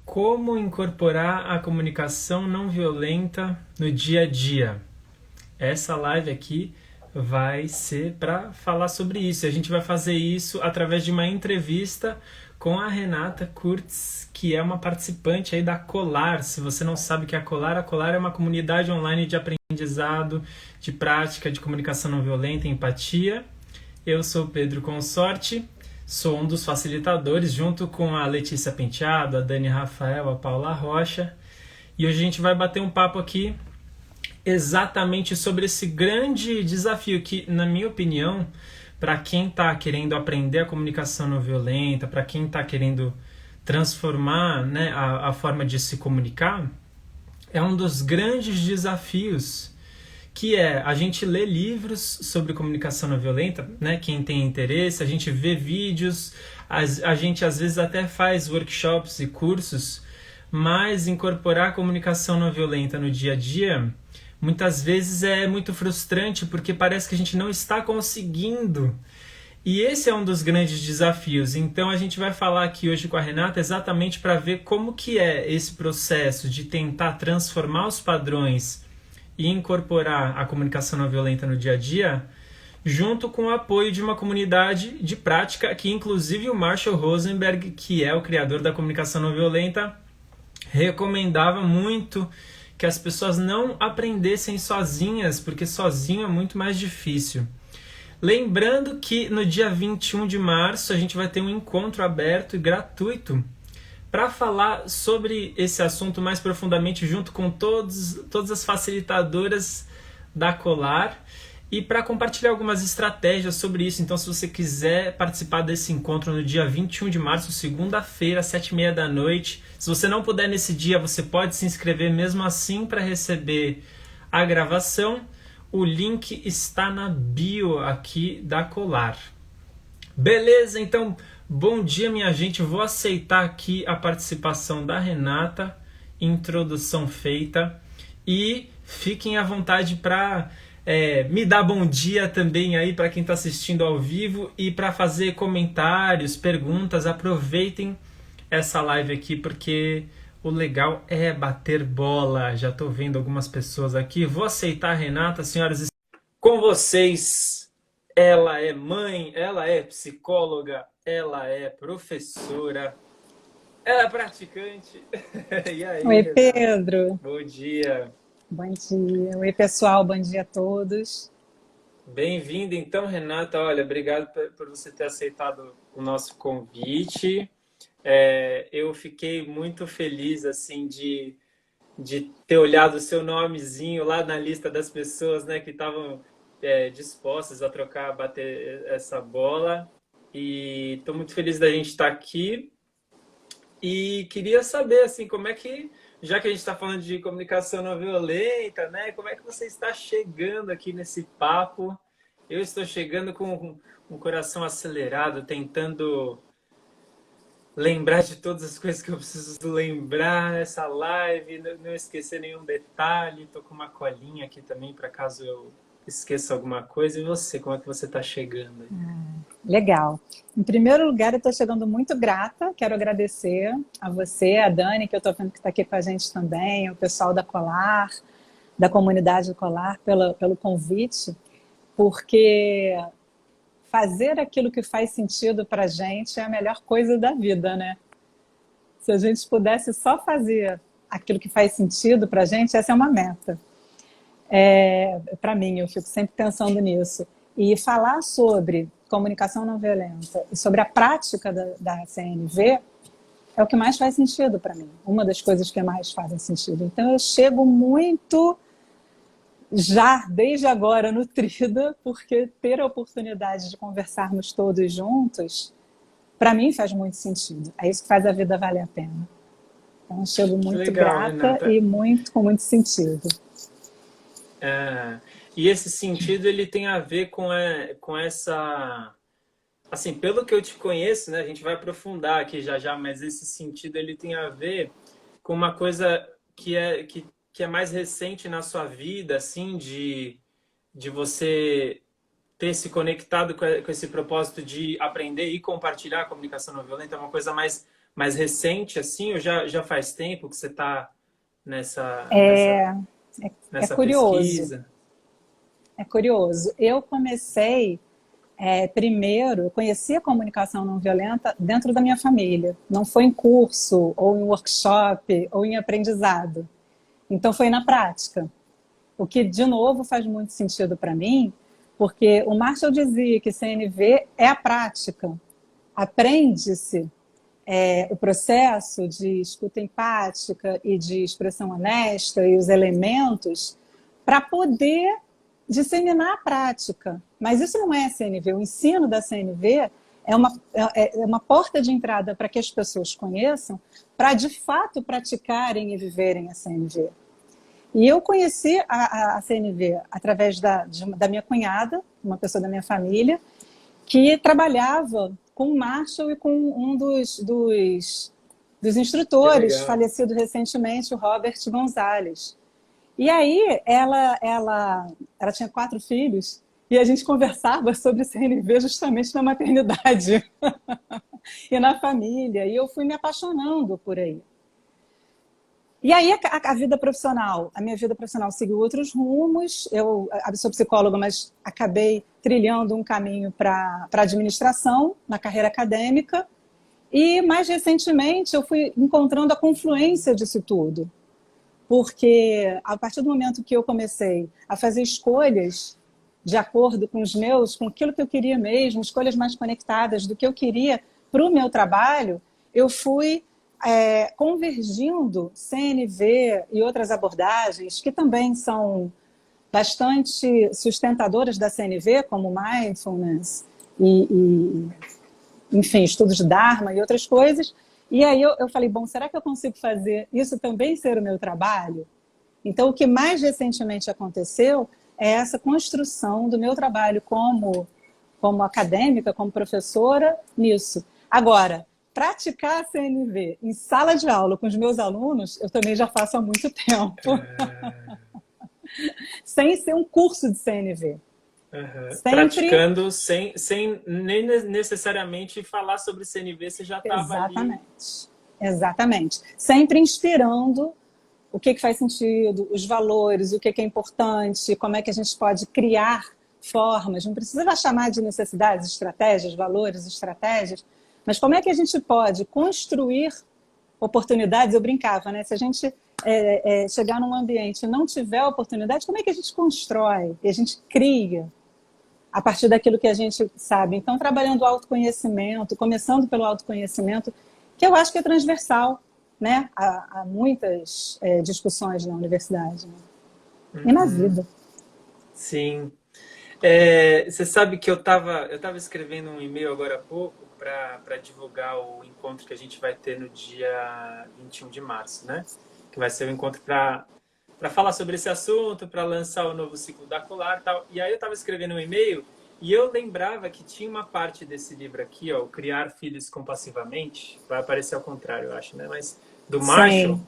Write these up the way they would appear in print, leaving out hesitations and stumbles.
Como incorporar a comunicação não violenta no dia a dia? Essa live aqui vai ser para falar sobre isso. A gente vai fazer isso através de uma entrevista com a Renata Kurtz, que é uma participante aí da Colar. Se você não sabe o que é a Colar é uma comunidade online de aprendizado, de prática, de comunicação não violenta e empatia. Eu sou o Pedro Consorte, sou um dos facilitadores, junto com a Letícia Penteado, a Dani Rafael, a Paula Rocha. E hoje a gente vai bater um papo aqui exatamente sobre esse grande desafio que, na minha opinião, para quem está querendo aprender a comunicação não violenta, para quem está querendo transformar, né, a forma de se comunicar, é um dos grandes desafios, que é a gente lê livros sobre comunicação não violenta, né, quem tem interesse, a gente vê vídeos, a gente às vezes até faz workshops e cursos, mas incorporar a comunicação não violenta no dia a dia muitas vezes é muito frustrante, porque parece que a gente não está conseguindo. E esse é um dos grandes desafios. Então a gente vai falar aqui hoje com a Renata exatamente para ver como que é esse processo de tentar transformar os padrões e incorporar a comunicação não violenta no dia a dia, junto com o apoio de uma comunidade de prática que inclusive o Marshall Rosenberg, que é o criador da comunicação não violenta, recomendava muito que as pessoas não aprendessem sozinhas, porque sozinho é muito mais difícil. Lembrando que no dia 21 de março a gente vai ter um encontro aberto e gratuito para falar sobre esse assunto mais profundamente, junto com todas as facilitadoras da Colar, e para compartilhar algumas estratégias sobre isso. Então, se você quiser participar desse encontro no dia 21 de março, segunda-feira, às 7h30 da noite, se você não puder nesse dia, você pode se inscrever mesmo assim para receber a gravação. O link está na bio aqui da Colar. Beleza? Então, bom dia, minha gente. Vou aceitar aqui a participação da Renata, introdução feita, e fiquem à vontade para me dar bom dia também aí para quem está assistindo ao vivo e para fazer comentários, perguntas. Aproveitem essa live aqui, porque o legal é bater bola. Já estou vendo algumas pessoas aqui. Vou aceitar a Renata, senhoras, com vocês. Ela é mãe, ela é psicóloga, ela é professora, ela é praticante. E aí, Oi, Renata? Pedro. Bom dia. Bom dia. Oi, pessoal. Bom dia a todos. Bem-vinda, então, Renata. Olha, obrigado por você ter aceitado o nosso convite. Eu fiquei muito feliz, assim, de ter olhado o seu nomezinho lá na lista das pessoas, né, que estavam dispostas a trocar, a bater essa bola. E estou muito feliz da gente estar aqui. E queria saber, assim, como é que, já que a gente está falando de comunicação não violenta, né? Como é que você está chegando aqui nesse papo? Eu estou chegando com um coração acelerado, tentando lembrar de todas as coisas que eu preciso lembrar nessa live, não esquecer nenhum detalhe. Estou com uma colinha aqui também, para caso eu esqueça alguma coisa. E você, como é que você está chegando aí? Legal. Em primeiro lugar, eu estou chegando muito grata. Quero agradecer a você, a Dani, que eu estou vendo que está aqui com a gente também, o pessoal da Colar, da comunidade do Colar, pelo convite, porque fazer aquilo que faz sentido para a gente é a melhor coisa da vida, né? Se a gente pudesse só fazer aquilo que faz sentido para a gente, essa é uma meta. Para mim, eu fico sempre pensando nisso. E falar sobre comunicação não violenta e sobre a prática da CNV é o que mais faz sentido para mim. Uma das coisas que mais fazem sentido. Então, eu chego muito já, desde agora, nutrida, porque ter a oportunidade de conversarmos todos juntos, para mim, faz muito sentido. É isso que faz a vida valer a pena. Então, eu chego Que muito legal, grata Renata. e com muito sentido. E esse sentido, ele tem a ver com essa... Assim, pelo que eu te conheço, né, a gente vai aprofundar aqui já já, mas esse sentido ele tem a ver com uma coisa que é mais recente na sua vida, assim, de você ter se conectado com esse propósito de aprender e compartilhar a comunicação não violenta, é uma coisa mais mais recente, assim, ou já faz tempo que você está nessa, É, nessa, é nessa curioso, pesquisa? é curioso. Eu comecei primeiro, eu conheci a comunicação não violenta dentro da minha família. Não foi em curso, ou em workshop, ou em aprendizado. Então foi na prática. O que, de novo, faz muito sentido para mim, porque o Marshall dizia que CNV é a prática. Aprende-se o processo de escuta empática e de expressão honesta e os elementos para poder disseminar a prática. Mas isso não é CNV. O ensino da CNV é uma porta de entrada para que as pessoas conheçam, para de fato praticarem e viverem a CNV. E eu conheci a CNV através da minha cunhada, uma pessoa da minha família, que trabalhava com o Marshall e com um dos Que instrutores, legal. falecido recentemente, o Robert Gonzalez. E aí ela tinha 4 filhos e a gente conversava sobre CNV justamente na maternidade e na família. E eu fui me apaixonando por aí. E aí a vida profissional, a minha vida profissional seguiu outros rumos. Eu sou psicóloga, mas acabei trilhando um caminho para administração na carreira acadêmica. E mais recentemente eu fui encontrando a confluência disso tudo. Porque a partir do momento que eu comecei a fazer escolhas de acordo com com aquilo que eu queria mesmo, escolhas mais conectadas do que eu queria para o meu trabalho, eu fui convergindo CNV e outras abordagens que também são bastante sustentadoras da CNV, como mindfulness e enfim, estudos de Dharma e outras coisas. E aí eu falei, bom, será que eu consigo fazer isso também ser o meu trabalho? Então, o que mais recentemente aconteceu é essa construção do meu trabalho como acadêmica, como professora, nisso. Agora, praticar a CNV em sala de aula com os meus alunos, eu também já faço há muito tempo, sem ser um curso de CNV. Uhum. Sempre, Praticando sem nem necessariamente falar sobre CNV, você já estava ali. exatamente, exatamente. Sempre inspirando o que faz sentido, os valores, o que é importante, como é que a gente pode criar formas, não precisa chamar de necessidades, estratégias, valores, estratégias, mas como é que a gente pode construir oportunidades? Eu brincava, né? Se a gente chegar num ambiente e não tiver oportunidade, como é que a gente constrói? E a gente cria a partir daquilo que a gente sabe. Então, trabalhando o autoconhecimento, começando pelo autoconhecimento, que eu acho que é transversal, né? Há muitas discussões na universidade, né? E na Uhum. vida. Sim. Você sabe que eu tava escrevendo um e-mail agora há pouco para divulgar o encontro que a gente vai ter no dia 21 de março, né? Que vai ser o encontro para falar sobre esse assunto, para lançar o novo ciclo da Colar e tal. E aí eu estava escrevendo um e-mail e eu lembrava que tinha uma parte desse livro aqui, ó, o Criar Filhos Compassivamente, vai aparecer ao contrário, eu acho, né? Mas do Marshall, Sim.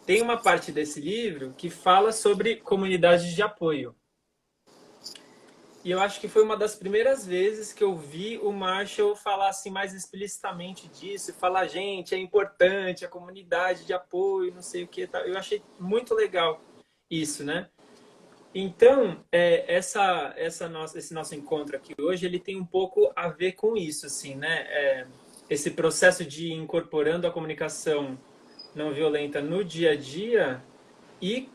tem uma parte desse livro que fala sobre comunidades de apoio. E eu acho que foi uma das primeiras vezes que eu vi o Marshall falar assim mais explicitamente disso, falar, gente, é importante a comunidade de apoio, não sei o que, tal. Eu achei muito legal isso, né? Então, esse nosso encontro aqui hoje, ele tem um pouco a ver com isso, assim, né? Esse processo de incorporando a comunicação não violenta no dia a dia e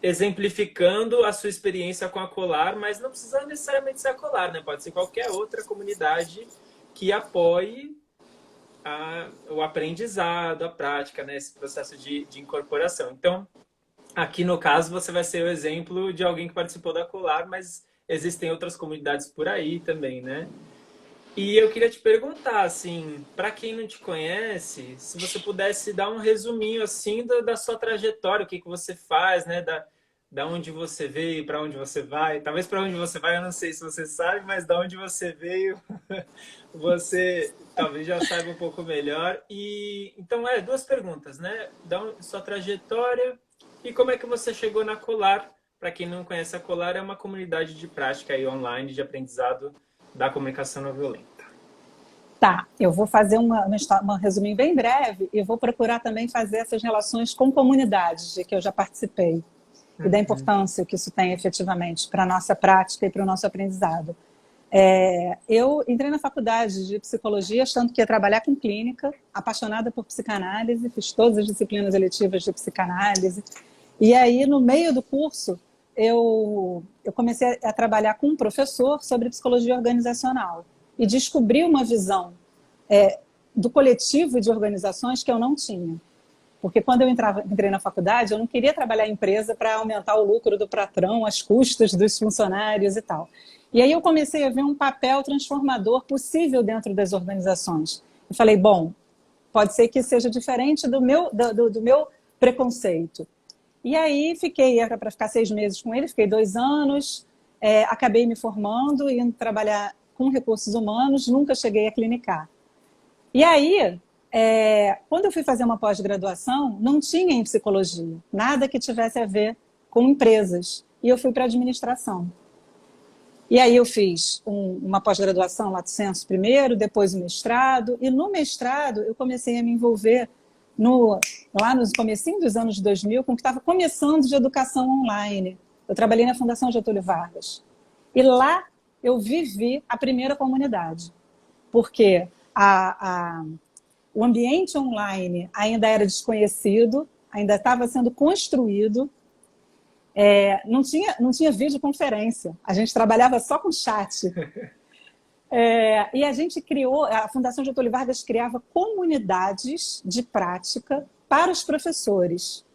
exemplificando a sua experiência com a Colar, mas não precisa necessariamente ser a Colar, né? Pode ser qualquer outra comunidade que apoie o aprendizado, a prática, né? Esse processo de incorporação. Então, aqui no caso, você vai ser o exemplo de alguém que participou da Colar, mas existem outras comunidades por aí também, né? E eu queria te perguntar, assim, para quem não te conhece, se você pudesse dar um resuminho, assim, da sua trajetória, o que você faz, né? Da onde você veio, para onde você vai. Talvez para onde você vai, eu não sei se você sabe, mas da onde você veio, você talvez já saiba um pouco melhor. E então, duas perguntas, né? Sua trajetória e como é que você chegou na Colar. Para quem não conhece, a Colar é uma comunidade de prática aí online de aprendizado da comunicação não violenta. Tá, eu vou fazer um resuminho bem breve e vou procurar também fazer essas relações com comunidades de que eu já participei e da Uhum. importância que isso tem efetivamente para a nossa prática e para o nosso aprendizado. Eu entrei na faculdade de psicologia achando que ia trabalhar com clínica, apaixonada por psicanálise, fiz todas as disciplinas eletivas de psicanálise. E aí, no meio do curso, eu comecei a trabalhar com um professor sobre psicologia organizacional e descobri uma visão do coletivo e de organizações que eu não tinha. Porque quando eu entrei na faculdade, eu não queria trabalhar em empresa para aumentar o lucro do patrão, as custas dos funcionários e tal. E aí eu comecei a ver um papel transformador possível dentro das organizações. Eu falei, bom, pode ser que seja diferente do meu preconceito. E aí era para ficar 6 meses com ele, fiquei 2 anos, acabei me formando, indo trabalhar com recursos humanos, nunca cheguei a clinicar. E aí, quando eu fui fazer uma pós-graduação, não tinha em psicologia, nada que tivesse a ver com empresas. E eu fui para administração. E aí eu fiz uma pós-graduação, lato sensu primeiro, depois o mestrado. E no mestrado eu comecei a me envolver lá nos comecinho dos anos 2000, com o que estava começando de educação online. Eu trabalhei na Fundação Getúlio Vargas. E lá eu vivi a primeira comunidade. Porque o ambiente online ainda era desconhecido, ainda estava sendo construído, não tinha videoconferência, a gente trabalhava só com chat. E a gente a Fundação Getúlio Vargas criava comunidades de prática para os professores.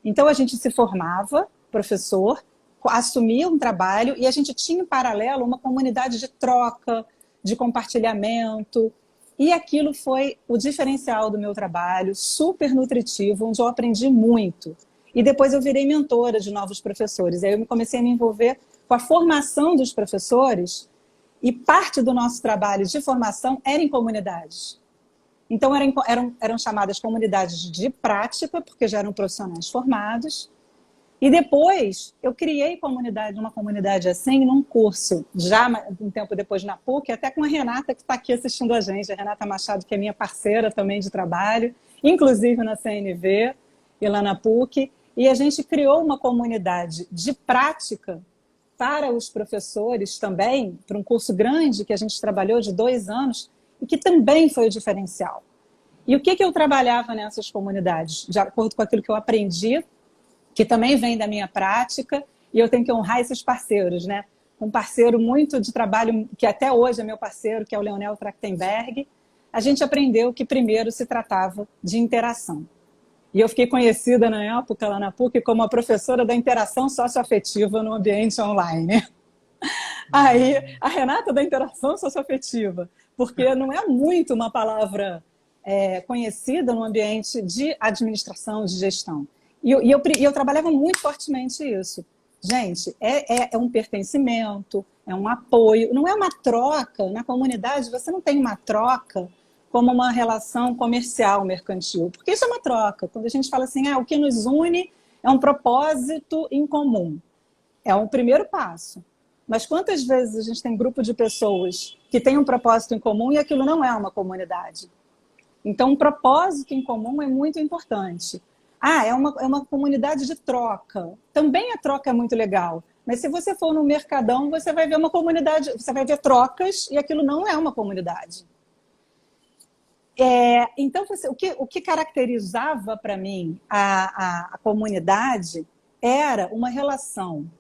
Então a gente se formava, professor, assumia um trabalho e a gente tinha em paralelo uma comunidade de troca, de compartilhamento. E aquilo foi o diferencial do meu trabalho, super nutritivo, onde eu aprendi muito. E depois eu virei mentora de novos professores. Aí eu comecei a me envolver com a formação dos professores e parte do nosso trabalho de formação era em comunidades. Então eram chamadas comunidades de prática, porque já eram profissionais formados. E depois eu criei uma comunidade assim, num curso, já um tempo depois na PUC, até com a Renata, que está aqui assistindo a gente, a Renata Machado, que é minha parceira também de trabalho, inclusive na CNV e lá na PUC. E a gente criou uma comunidade de prática para os professores também, para um curso grande que a gente trabalhou de 2 anos, e que também foi o diferencial. E o que eu trabalhava nessas comunidades? De acordo com aquilo que eu aprendi, que também vem da minha prática, e eu tenho que honrar esses parceiros, né? Um parceiro muito de trabalho, que até hoje é meu parceiro, que é o Leonel Trachtenberg. A gente aprendeu que primeiro se tratava de interação. E eu fiquei conhecida na época, lá na PUC, como a professora da interação socioafetiva no ambiente online. Aí, a Renata da interação socioafetiva, porque não é muito uma palavra conhecida no ambiente de administração, de gestão. E eu trabalhava muito fortemente isso. Gente, é um pertencimento, é um apoio, não é uma troca. Na comunidade, você não tem uma troca como uma relação comercial, mercantil, porque isso é uma troca. Quando a gente fala assim, o que nos une é um propósito em comum. É um primeiro passo. Mas quantas vezes a gente tem grupo de pessoas que têm um propósito em comum e aquilo não é uma comunidade? Então, um propósito em comum é muito importante. É uma comunidade de troca. Também a troca é muito legal. Mas se você for no Mercadão, você vai ver uma comunidade, você vai ver trocas e aquilo não é uma comunidade. Então, o que caracterizava para mim a comunidade era uma relação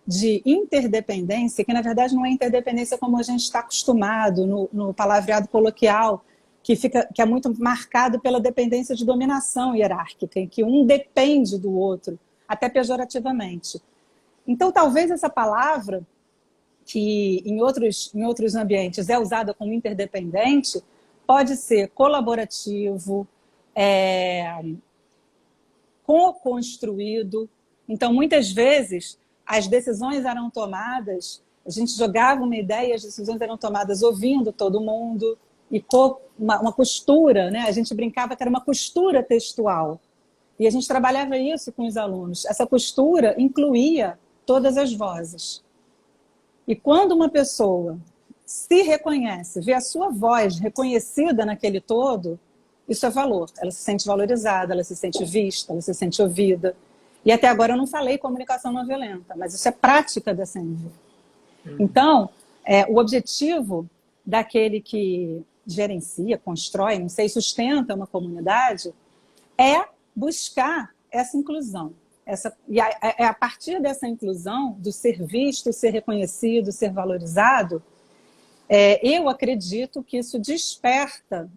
de interdependência, que na verdade não é interdependência como a gente está acostumado no palavreado coloquial, que é muito marcado pela dependência de dominação hierárquica, em que um depende do outro, até pejorativamente. Então, talvez essa palavra, que em outros ambientes é usada como interdependente, pode ser colaborativo, co-construído. Então, muitas vezes, as decisões eram tomadas, a gente jogava uma ideia e as decisões eram tomadas ouvindo todo mundo, e uma costura, né? A gente brincava que era uma costura textual. E a gente trabalhava isso com os alunos. Essa costura incluía todas as vozes. E quando uma pessoa se reconhece, vê a sua voz reconhecida naquele todo, isso é valor. Ela se sente valorizada, ela se sente vista, ela se sente ouvida. E até agora eu não falei comunicação não violenta, mas isso é prática da CNV. Então, o objetivo daquele que gerencia, constrói, não sei, sustenta uma comunidade, é buscar essa inclusão. É a partir dessa inclusão, do ser visto, ser reconhecido, ser valorizado, eu acredito que isso desperta,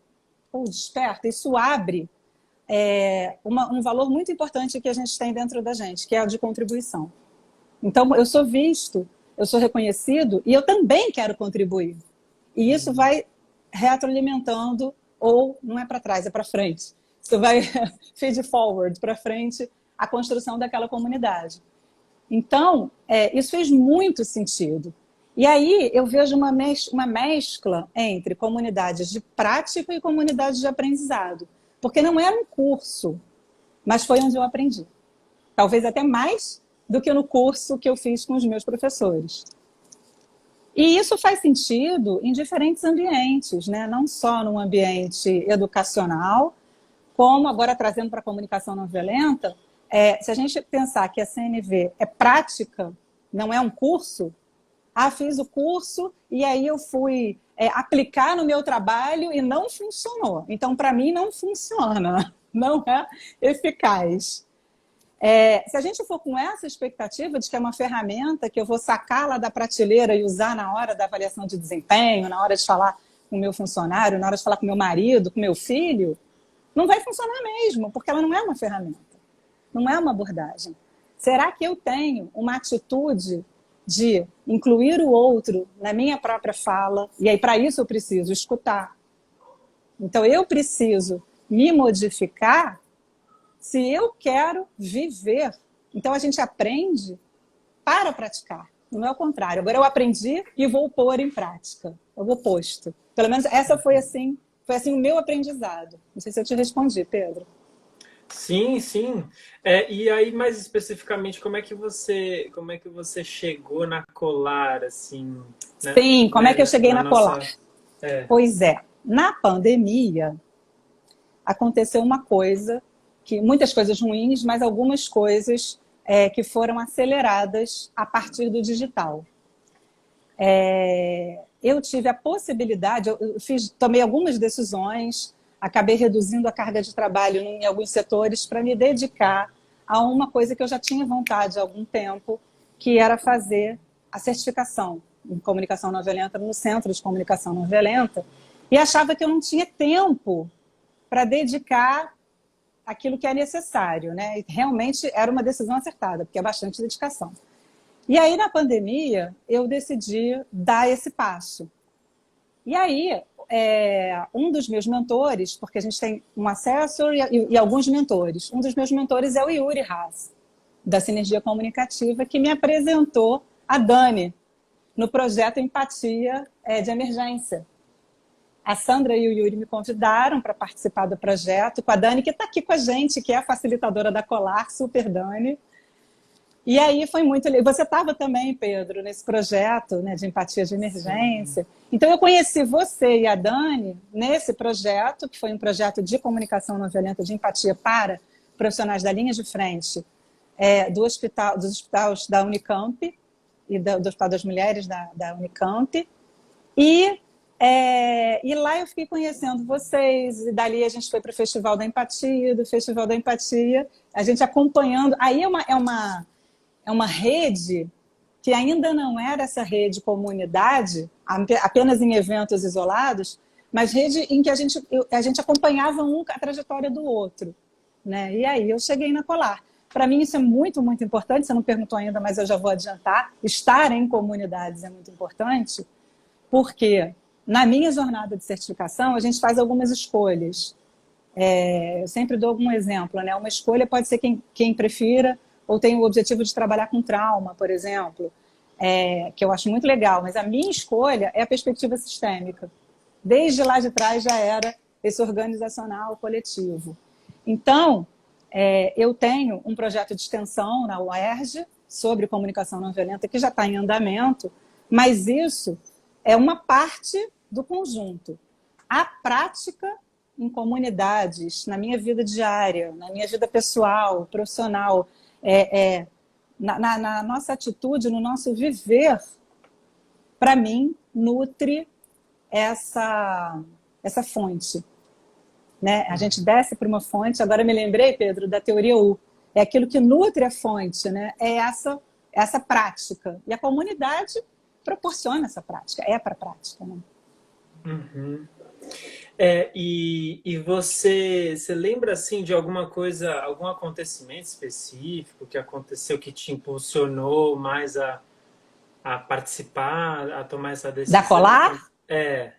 isso abre um valor muito importante que a gente tem dentro da gente, que é o de contribuição. Então, eu sou visto, eu sou reconhecido e eu também quero contribuir. E isso vai retroalimentando, ou não é para trás, é para frente. Isso vai feed forward, para frente, a construção daquela comunidade. Então, isso fez muito sentido. E aí eu vejo uma mescla entre comunidades de prática e comunidades de aprendizado. Porque não era um curso, mas foi onde eu aprendi. Talvez até mais do que no curso que eu fiz com os meus professores. E isso faz sentido em diferentes ambientes, né? Não só no ambiente educacional, como agora trazendo para a comunicação não violenta, se a gente pensar que a CNV é prática, não é um curso, fiz o curso e aí eu fui aplicar no meu trabalho e não funcionou. Então, para mim, não funciona, não é eficaz. Se a gente for com essa expectativa de que é uma ferramenta que eu vou sacar lá da prateleira e usar na hora da avaliação de desempenho, na hora de falar com o meu funcionário, na hora de falar com o meu marido, com o meu filho, não vai funcionar mesmo, porque ela não é uma ferramenta, não é uma abordagem. Será que eu tenho uma atitude de incluir o outro na minha própria fala? E aí, para isso, eu preciso escutar. Então, eu preciso me modificar se eu quero viver. Então, a gente aprende para praticar, não é o contrário. Agora, eu aprendi e vou pôr em prática, é o oposto. Pelo menos, essa foi assim o meu aprendizado. Não sei se eu te respondi, Pedro. Sim, sim. E aí, mais especificamente, como é que você chegou na Colar, assim? Né? Sim, como é que eu cheguei na Colar? Pois na pandemia aconteceu uma coisa, muitas coisas ruins, mas algumas coisas que foram aceleradas a partir do digital. Eu tive a possibilidade, tomei algumas decisões, acabei reduzindo a carga de trabalho em alguns setores para me dedicar a uma coisa que eu já tinha vontade há algum tempo, que era fazer a certificação em comunicação não violenta no Centro de Comunicação Não Violenta, e achava que eu não tinha tempo para dedicar aquilo que é necessário, né? E realmente era uma decisão acertada, porque é bastante dedicação. E aí, na pandemia, eu decidi dar esse passo. E aí, um dos meus mentores, porque a gente tem um assessor e alguns mentores, um dos meus mentores é o Yuri Haas, da Sinergia Comunicativa, que me apresentou a Dani no projeto Empatia de Emergência. A Sandra e o Yuri me convidaram para participar do projeto, com a Dani, que está aqui com a gente, que é a facilitadora da Colar, super Dani. E aí foi muito legal. Você estava também, Pedro, nesse projeto, né, de empatia de emergência. Sim. Então, eu conheci você e a Dani nesse projeto, que foi um projeto de comunicação não violenta, de empatia para profissionais da linha de frente dos hospitais da Unicamp e do Hospital das Mulheres da Unicamp. E lá eu fiquei conhecendo vocês, e dali a gente foi para o Festival da Empatia, do Festival da Empatia, a gente acompanhando. Aí é uma rede que ainda não era essa rede comunidade, apenas em eventos isolados, mas rede em que a gente acompanhava a trajetória do outro, né? E aí eu cheguei na Colar. Para mim isso é muito, muito importante, você não perguntou ainda, mas eu já vou adiantar. Estar em comunidades é muito importante, porque na minha jornada de certificação a gente faz algumas escolhas. Eu sempre dou algum exemplo, né? Uma escolha pode ser quem prefira, ou tem o objetivo de trabalhar com trauma, por exemplo, que eu acho muito legal, mas a minha escolha é a perspectiva sistêmica. Desde lá de trás já era esse organizacional coletivo. Então, eu tenho um projeto de extensão na UERJ sobre comunicação não violenta que já está em andamento, mas isso é uma parte do conjunto. A prática em comunidades, na minha vida diária, na minha vida pessoal, profissional, na nossa atitude, no nosso viver, para mim, nutre essa fonte. Né? A gente desce para uma fonte, agora me lembrei, Pedro, da teoria U. É aquilo que nutre a fonte, né? É essa prática. E a comunidade proporciona essa prática, é para a prática. Né? Uhum. E você lembra assim de alguma coisa, algum acontecimento específico que aconteceu que te impulsionou mais a participar, a tomar essa Da decisão? Colar? É,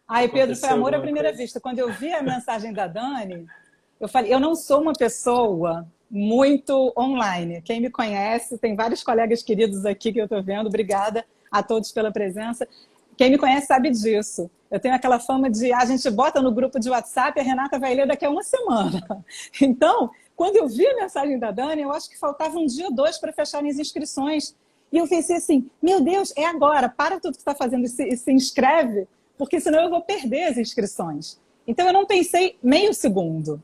Ai, Pedro, foi aconteceu amor à alguma primeira coisa? vista. Quando eu vi a mensagem da Dani, eu falei, eu não sou uma pessoa muito online. Quem me conhece, tem vários colegas queridos aqui que eu estou vendo. Obrigada a todos pela presença. Quem me conhece sabe disso. Eu tenho aquela fama de a gente bota no grupo de WhatsApp e a Renata vai ler daqui a uma semana. Então, quando eu vi a mensagem da Dani, eu acho que faltava um dia ou dois para fecharem as inscrições. E eu pensei assim, meu Deus, é agora, para tudo que está fazendo e se inscreve, porque senão eu vou perder as inscrições. Então eu não pensei meio segundo,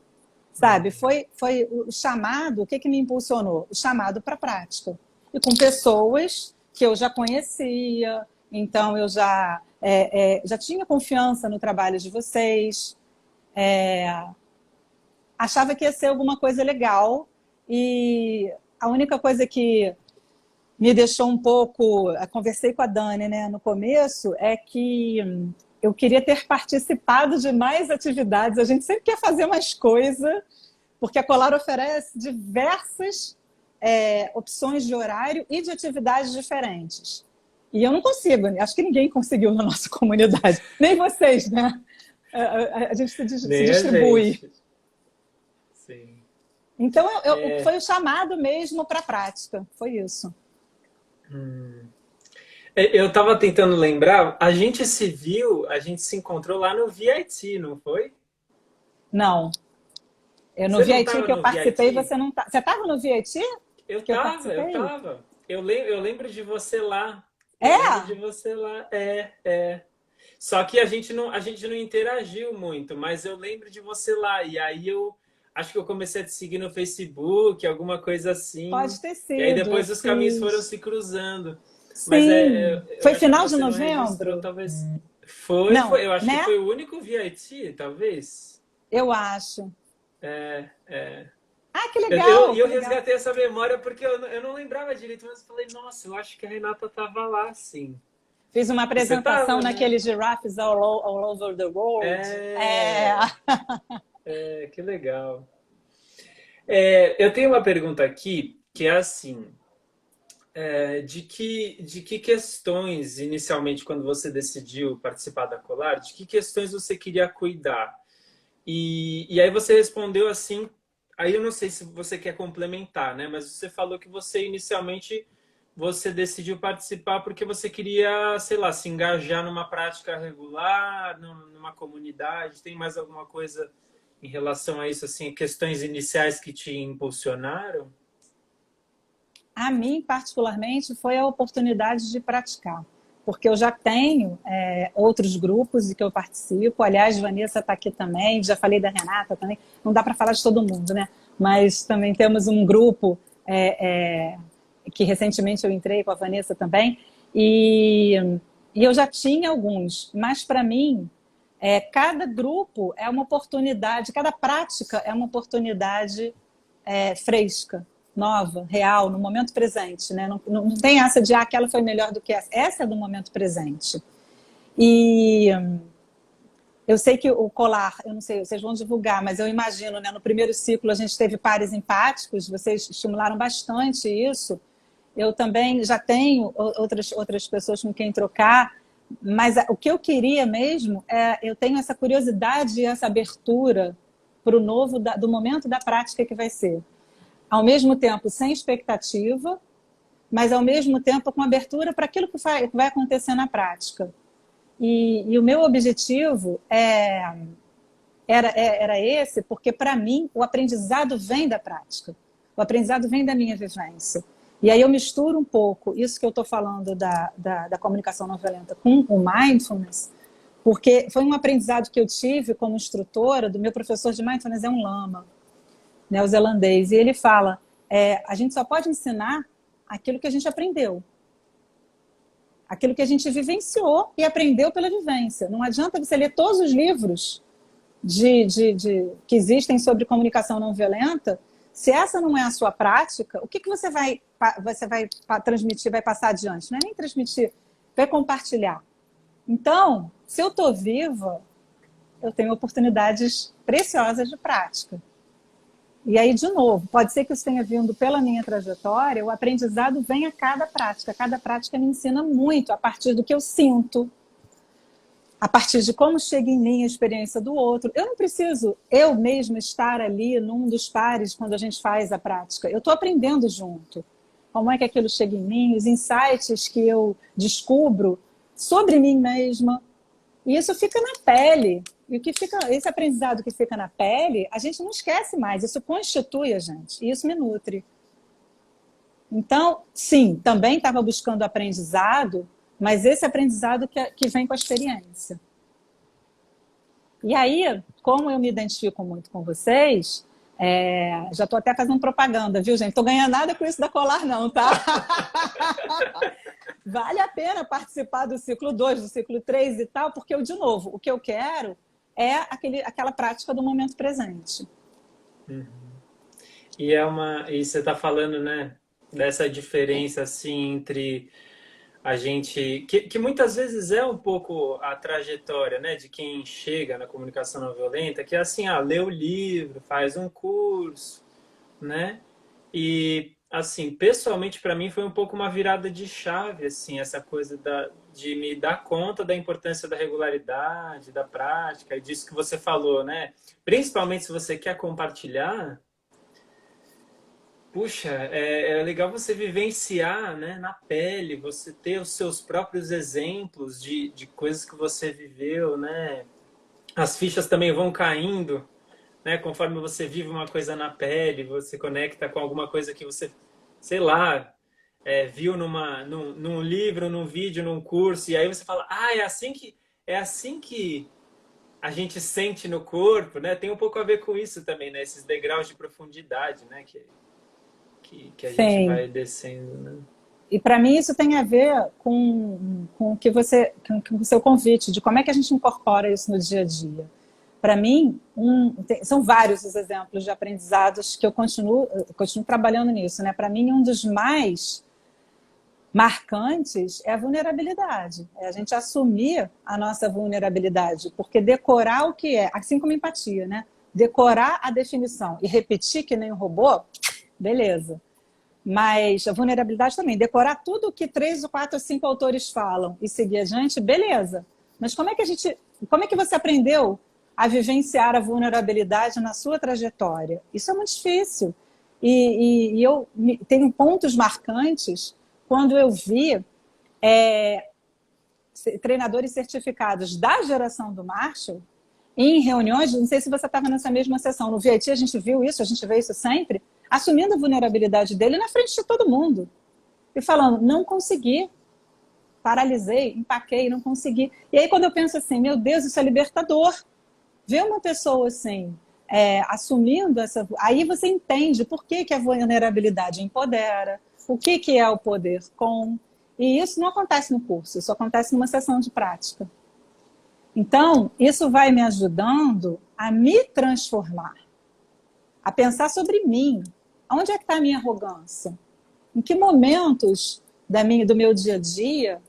sabe? Foi o chamado, o que me impulsionou? O chamado para a prática. E com pessoas que eu já conhecia, então eu já tinha confiança no trabalho de vocês, achava que ia ser alguma coisa legal e a única coisa que me deixou um pouco... Conversei com a Dani, né, no começo, é que eu queria ter participado de mais atividades. A gente sempre quer fazer mais coisa, porque a Colar oferece diversas opções de horário e de atividades diferentes. E eu não consigo, acho que ninguém conseguiu na nossa comunidade, nem vocês, né? A gente se Nem a distribui. gente. Sim. Então, foi o chamado mesmo para a prática, foi isso. Eu estava tentando lembrar, a gente se encontrou lá no VIT, não foi? Não, no Você não VIT estava que eu no participei, VIT? você não tá. Você estava no VIT Eu que eu tava, eu participei? tava. Eu lembro de você lá. Eu lembro É? de você lá. É. Só que a gente não interagiu muito, mas eu lembro de você lá. E aí eu acho que eu comecei a te seguir no Facebook, alguma coisa assim. Pode ter E aí sido, eu depois os caminhos foram fiz. se cruzando. Mas Sim. eu Foi acho que final de você não registrou, novembro? talvez. Foi. Não, Eu acho que né? foi o único VIT, talvez. Eu acho. É. Ah, que Eu, legal, eu que legal. resgatei essa memória porque eu não lembrava direito, mas eu falei, nossa, eu acho que a Renata tava lá, sim. Fiz uma E você apresentação tava, né? naquele Giraffes all over the world. É. É, que legal. Eu tenho uma pergunta aqui que é assim, de que questões, inicialmente, quando você decidiu participar da Colar, de que questões você queria cuidar? E aí você respondeu assim, aí eu não sei se você quer complementar, né? Mas você falou que você inicialmente você decidiu participar porque você queria, sei lá, se engajar numa prática regular, numa comunidade. Tem mais alguma coisa em relação a isso, assim, questões iniciais que te impulsionaram? A mim, particularmente, foi a oportunidade de praticar, porque eu já tenho outros grupos em que eu participo. Aliás, Vanessa está aqui também, já falei da Renata também. Não dá para falar de todo mundo, né? Mas também temos um grupo que recentemente eu entrei com a Vanessa também, e eu já tinha alguns, mas para mim, cada grupo é uma oportunidade, cada prática é uma oportunidade fresca, nova, real, no momento presente, né? Não tem essa de aquela foi melhor do que essa. Essa é do momento presente. E eu sei que o Colar, eu não sei, vocês vão divulgar, mas eu imagino, né? No primeiro ciclo a gente teve pares empáticos, vocês estimularam bastante isso. Eu também já tenho outras pessoas com quem trocar, mas o que eu queria mesmo eu tenho essa curiosidade e essa abertura para o novo do momento da prática que vai ser. Ao mesmo tempo sem expectativa, mas ao mesmo tempo com abertura para aquilo que vai acontecer na prática. E o meu objetivo era esse, porque para mim o aprendizado vem da prática, o aprendizado vem da minha vivência. E aí eu misturo um pouco isso que eu estou falando da comunicação não violenta com o mindfulness, porque foi um aprendizado que eu tive como instrutora do meu professor de mindfulness, é um lama neozelandês, e ele fala, a gente só pode ensinar aquilo que a gente aprendeu, aquilo que a gente vivenciou e aprendeu pela vivência. Não adianta você ler todos os livros que existem sobre comunicação não violenta, se essa não é a sua prática, o que você vai transmitir, vai passar adiante? Não é nem transmitir, vai compartilhar. Então, se eu estou viva, eu tenho oportunidades preciosas de prática. E aí, de novo, pode ser que isso tenha vindo pela minha trajetória, o aprendizado vem a cada prática me ensina muito a partir do que eu sinto, a partir de como chega em mim a experiência do outro. Eu não preciso eu mesma estar ali num dos pares quando a gente faz a prática. Eu estou aprendendo junto. Como é que aquilo chega em mim, os insights que eu descubro sobre mim mesma. E isso fica na pele. E esse aprendizado que fica na pele, a gente não esquece mais. Isso constitui a gente. E isso me nutre. Então, sim, também estava buscando aprendizado, mas esse aprendizado que vem com a experiência. E aí, como eu me identifico muito com vocês, já estou até fazendo propaganda, viu, gente? Estou ganhando nada com isso da Colar, não, tá? Vale a pena participar do ciclo 2, do ciclo 3 e tal, porque eu, de novo, o que eu quero é aquela prática do momento presente. Uhum. E você está falando, né, dessa diferença assim entre a gente que muitas vezes é um pouco a trajetória, né, de quem chega na comunicação não violenta, que é assim, lê o livro, faz um curso, né? E assim, pessoalmente para mim foi um pouco uma virada de chave, assim, essa coisa de me dar conta da importância da regularidade, da prática, e disso que você falou, né? Principalmente se você quer compartilhar. Puxa, é legal você vivenciar, né, na pele, você ter os seus próprios exemplos de coisas que você viveu, né? As fichas também vão caindo, né? Conforme você vive uma coisa na pele, você conecta com alguma coisa que você, sei lá, viu num livro, num vídeo, num curso, e aí você fala, é assim que a gente sente no corpo, né? Tem um pouco a ver com isso também, né? Esses degraus de profundidade, né? Que a gente Sim. vai descendo, né? E para mim isso tem a ver com com o seu convite, de como é que a gente incorpora isso no dia a dia. Para mim, são vários os exemplos de aprendizados que eu continuo trabalhando nisso, né? Para mim, um dos mais marcantes é a vulnerabilidade. É a gente assumir a nossa vulnerabilidade, porque decorar o que é, assim como empatia, né? Decorar a definição e repetir que nem um robô, beleza. Mas a vulnerabilidade também, decorar tudo o que 3, 4, 5 autores falam e seguir adiante, beleza. Mas como é que você aprendeu a vivenciar a vulnerabilidade na sua trajetória? Isso é muito difícil. E eu tenho pontos marcantes quando eu vi treinadores certificados da geração do Marshall em reuniões, não sei se você estava nessa mesma sessão, no VIT a gente viu isso, a gente vê isso sempre, assumindo a vulnerabilidade dele na frente de todo mundo. E falando, não consegui, paralisei, empaquei, não consegui. E aí quando eu penso assim, meu Deus, isso é libertador. Ver uma pessoa assim, assumindo essa... Aí você entende por que a vulnerabilidade empodera, o que é o poder com... E isso não acontece no curso, isso acontece numa sessão de prática. Então, isso vai me ajudando a me transformar, a pensar sobre mim. Onde é que está a minha arrogância? Em que momentos do meu dia a dia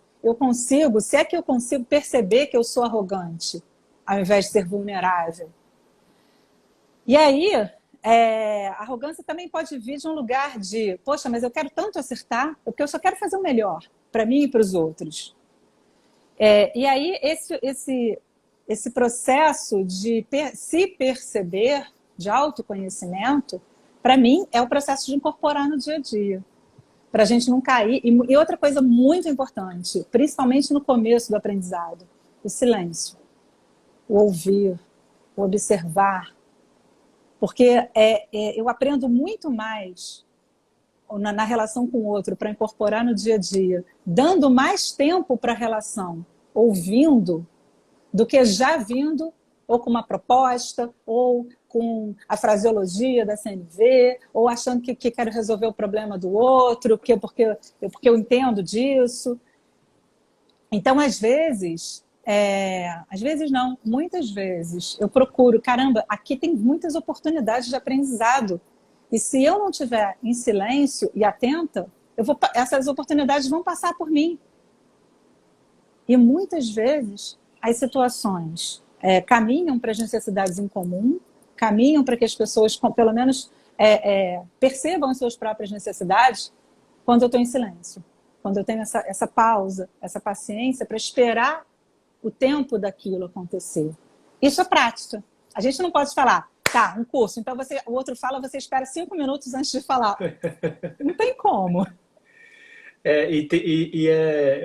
se é que eu consigo perceber que eu sou arrogante, ao invés de ser vulnerável? E aí, a arrogância também pode vir de um lugar de, poxa, mas eu quero tanto acertar, porque eu só quero fazer o melhor para mim e para os outros. E aí, esse processo de se perceber, de autoconhecimento, para mim, é o processo de incorporar no dia a dia. Para a gente não cair. E outra coisa muito importante, principalmente no começo do aprendizado, o silêncio, o ouvir, o observar. Porque eu aprendo muito mais na relação com o outro, para incorporar no dia a dia, dando mais tempo para a relação, ouvindo, do que já vindo, ou com uma proposta, ou com a fraseologia da CNV, ou achando que quero resolver o problema do outro, porque eu entendo disso. Então, às vezes não, muitas vezes, eu procuro, caramba, aqui tem muitas oportunidades de aprendizado. E se eu não estiver em silêncio e atenta, essas oportunidades vão passar por mim. E muitas vezes as situações caminham para as necessidades em comum, caminham para que as pessoas, pelo menos, percebam as suas próprias necessidades quando eu estou em silêncio. Quando eu tenho essa pausa, essa paciência para esperar o tempo daquilo acontecer. Isso é prática. A gente não pode falar, tá, um curso, então o outro fala, você espera 5 minutos antes de falar. Não tem como.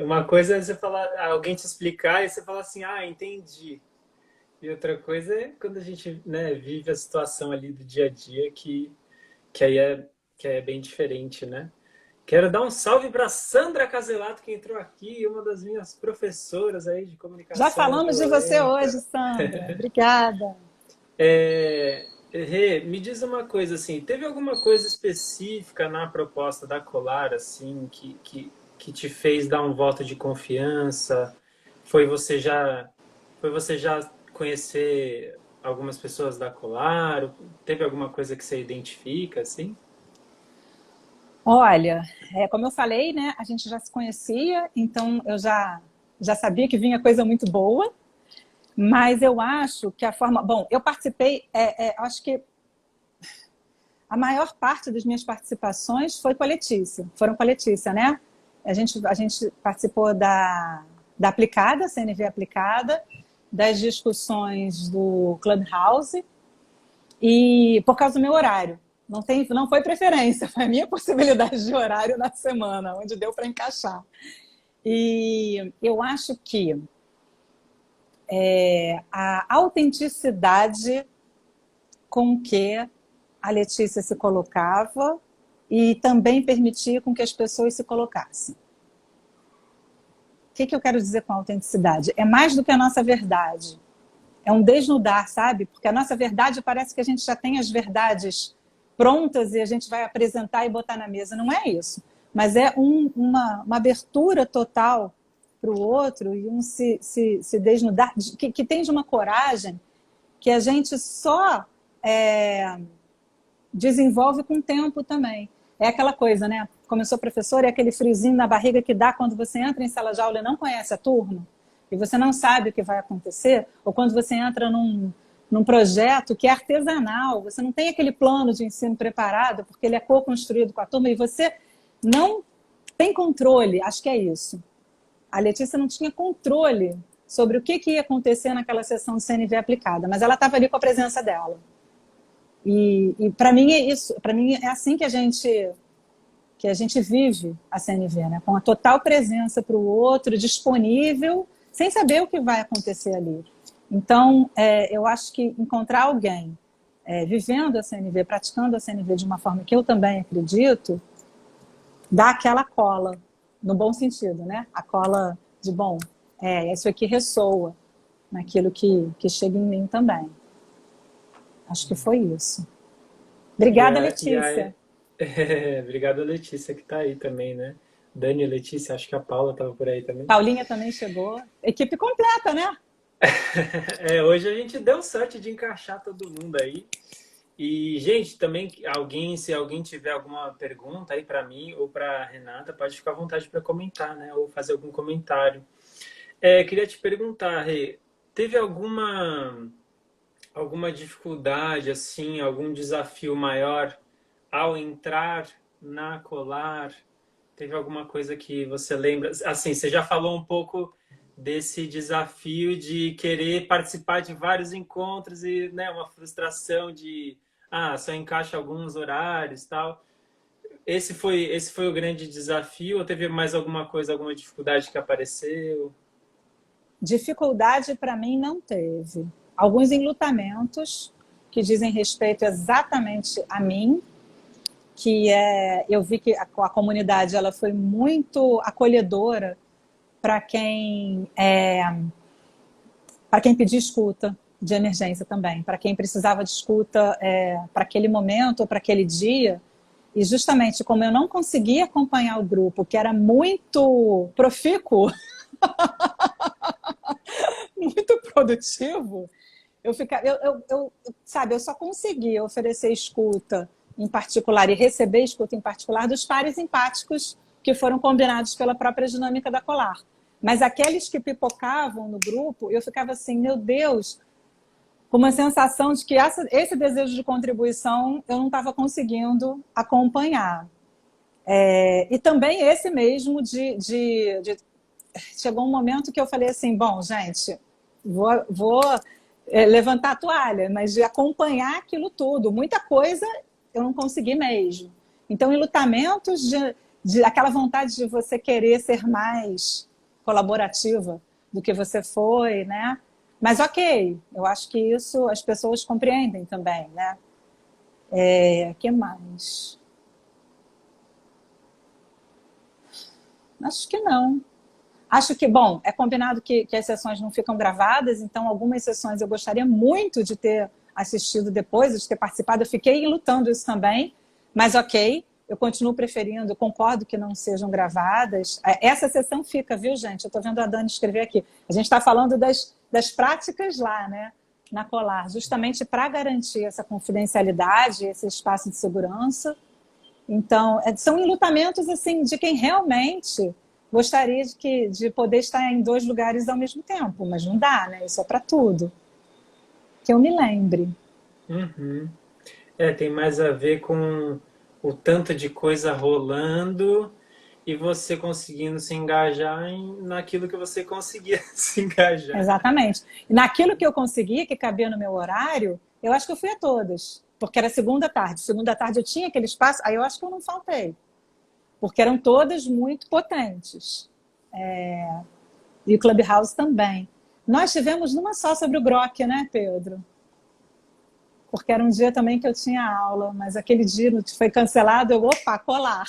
Uma coisa é você falar, alguém te explicar e você falar assim, entendi. E outra coisa é quando a gente, né, vive a situação ali do dia a dia que aí é bem diferente, né? Quero dar um salve para Sandra Caselato, que entrou aqui, uma das minhas professoras aí de comunicação. Já falamos de você hoje, Sandra. Obrigada. Rê, me diz uma coisa, assim, teve alguma coisa específica na proposta da Colar, assim, que te fez dar um voto de confiança? Foi você já conhecer algumas pessoas da Colar? Teve alguma coisa que você identifica, assim? Olha, como eu falei, né, a gente já se conhecia, então eu já sabia que vinha coisa muito boa, mas eu acho que a forma... Bom, eu participei, acho que a maior parte das minhas participações foram com a Letícia, né? A gente participou da Aplicada, CNV Aplicada, das discussões do Clubhouse, e por causa do meu horário. Não foi preferência, foi a minha possibilidade de horário na semana, onde deu para encaixar. E eu acho que a autenticidade com que a Letícia se colocava e também permitia com que as pessoas se colocassem. O que eu quero dizer com autenticidade? É mais do que a nossa verdade. É um desnudar, sabe? Porque a nossa verdade parece que a gente já tem as verdades prontas e a gente vai apresentar e botar na mesa. Não é isso. Mas é uma abertura total para o outro e se desnudar, que tem de uma coragem que a gente só desenvolve com o tempo também. É aquela coisa, né? Como eu sou professora, é aquele friozinho na barriga que dá quando você entra em sala de aula e não conhece a turma, e você não sabe o que vai acontecer, ou quando você entra num projeto que é artesanal, você não tem aquele plano de ensino preparado, porque ele é co-construído com a turma, e você não tem controle, acho que é isso. A Letícia não tinha controle sobre o que ia acontecer naquela sessão de CNV aplicada, mas ela estava ali com a presença dela. E para mim é isso, para mim é assim que a gente vive a CNV, né? Com a total presença para o outro, disponível, sem saber o que vai acontecer ali. Então, eu acho que encontrar alguém vivendo a CNV, praticando a CNV de uma forma que eu também acredito, dá aquela cola, no bom sentido, né? A cola de, bom, isso aqui ressoa naquilo que chega em mim também. Acho que foi isso. Obrigada, Letícia. Obrigado, Letícia, que está aí também, né? Dani e Letícia, acho que a Paula estava por aí também. Paulinha também chegou. Equipe completa, né? Hoje a gente deu sorte de encaixar todo mundo aí. E, gente, também, se alguém tiver alguma pergunta aí para mim ou para Renata, pode ficar à vontade para comentar, né? Ou fazer algum comentário. Queria te perguntar, Rê, teve alguma dificuldade, assim, algum desafio maior ao entrar na Colar? Teve alguma coisa que você lembra? Assim, você já falou um pouco desse desafio de querer participar de vários encontros e, né, uma frustração de só encaixa alguns horários e tal. Esse foi o grande desafio ou teve mais alguma coisa, alguma dificuldade que apareceu? Dificuldade para mim não teve. Alguns enlutamentos que dizem respeito exatamente a mim, eu vi que a comunidade ela foi muito acolhedora para quem pedia escuta de emergência também, para quem precisava de escuta para aquele momento ou para aquele dia. E justamente como eu não conseguia acompanhar o grupo, que era muito profícuo, muito produtivo, eu só conseguia oferecer escuta em particular e receber escuta em particular dos pares empáticos que foram combinados pela própria dinâmica da Colar. Mas aqueles que pipocavam no grupo, eu ficava assim, meu Deus, com uma sensação de que esse desejo de contribuição eu não estava conseguindo acompanhar. E também esse mesmo chegou um momento que eu falei assim, bom, gente, vou levantar a toalha, mas de acompanhar aquilo tudo, muita coisa eu não consegui mesmo. Então, enlutamentos de aquela vontade de você querer ser mais colaborativa do que você foi, né? Mas ok, eu acho que isso as pessoas compreendem também, né? Que mais? Acho que não. Acho que, bom, é combinado que as sessões não ficam gravadas, então algumas sessões eu gostaria muito de ter assistido depois, de ter participado. Eu fiquei lutando isso também, mas ok, eu continuo preferindo, concordo que não sejam gravadas. Essa sessão fica, viu, gente? Eu estou vendo a Dani escrever aqui. A gente está falando das práticas lá, né, na Colar, justamente para garantir essa confidencialidade, esse espaço de segurança. Então, são enlutamentos assim, de quem realmente gostaria de poder estar em 2 lugares ao mesmo tempo, mas não dá, né? Isso é para tudo. Que eu me lembre. Uhum. Tem mais a ver com o tanto de coisa rolando e você conseguindo se engajar naquilo que você conseguia se engajar. Exatamente. E naquilo que eu consegui, que cabia no meu horário, eu acho que eu fui a todas. Porque era segunda tarde. Segunda tarde eu tinha aquele espaço, aí eu acho que eu não faltei. Porque eram todas muito potentes. E o Clubhouse também. Nós tivemos numa só sobre o Grok, né, Pedro? Porque era um dia também que eu tinha aula, mas aquele dia foi cancelado, Colar.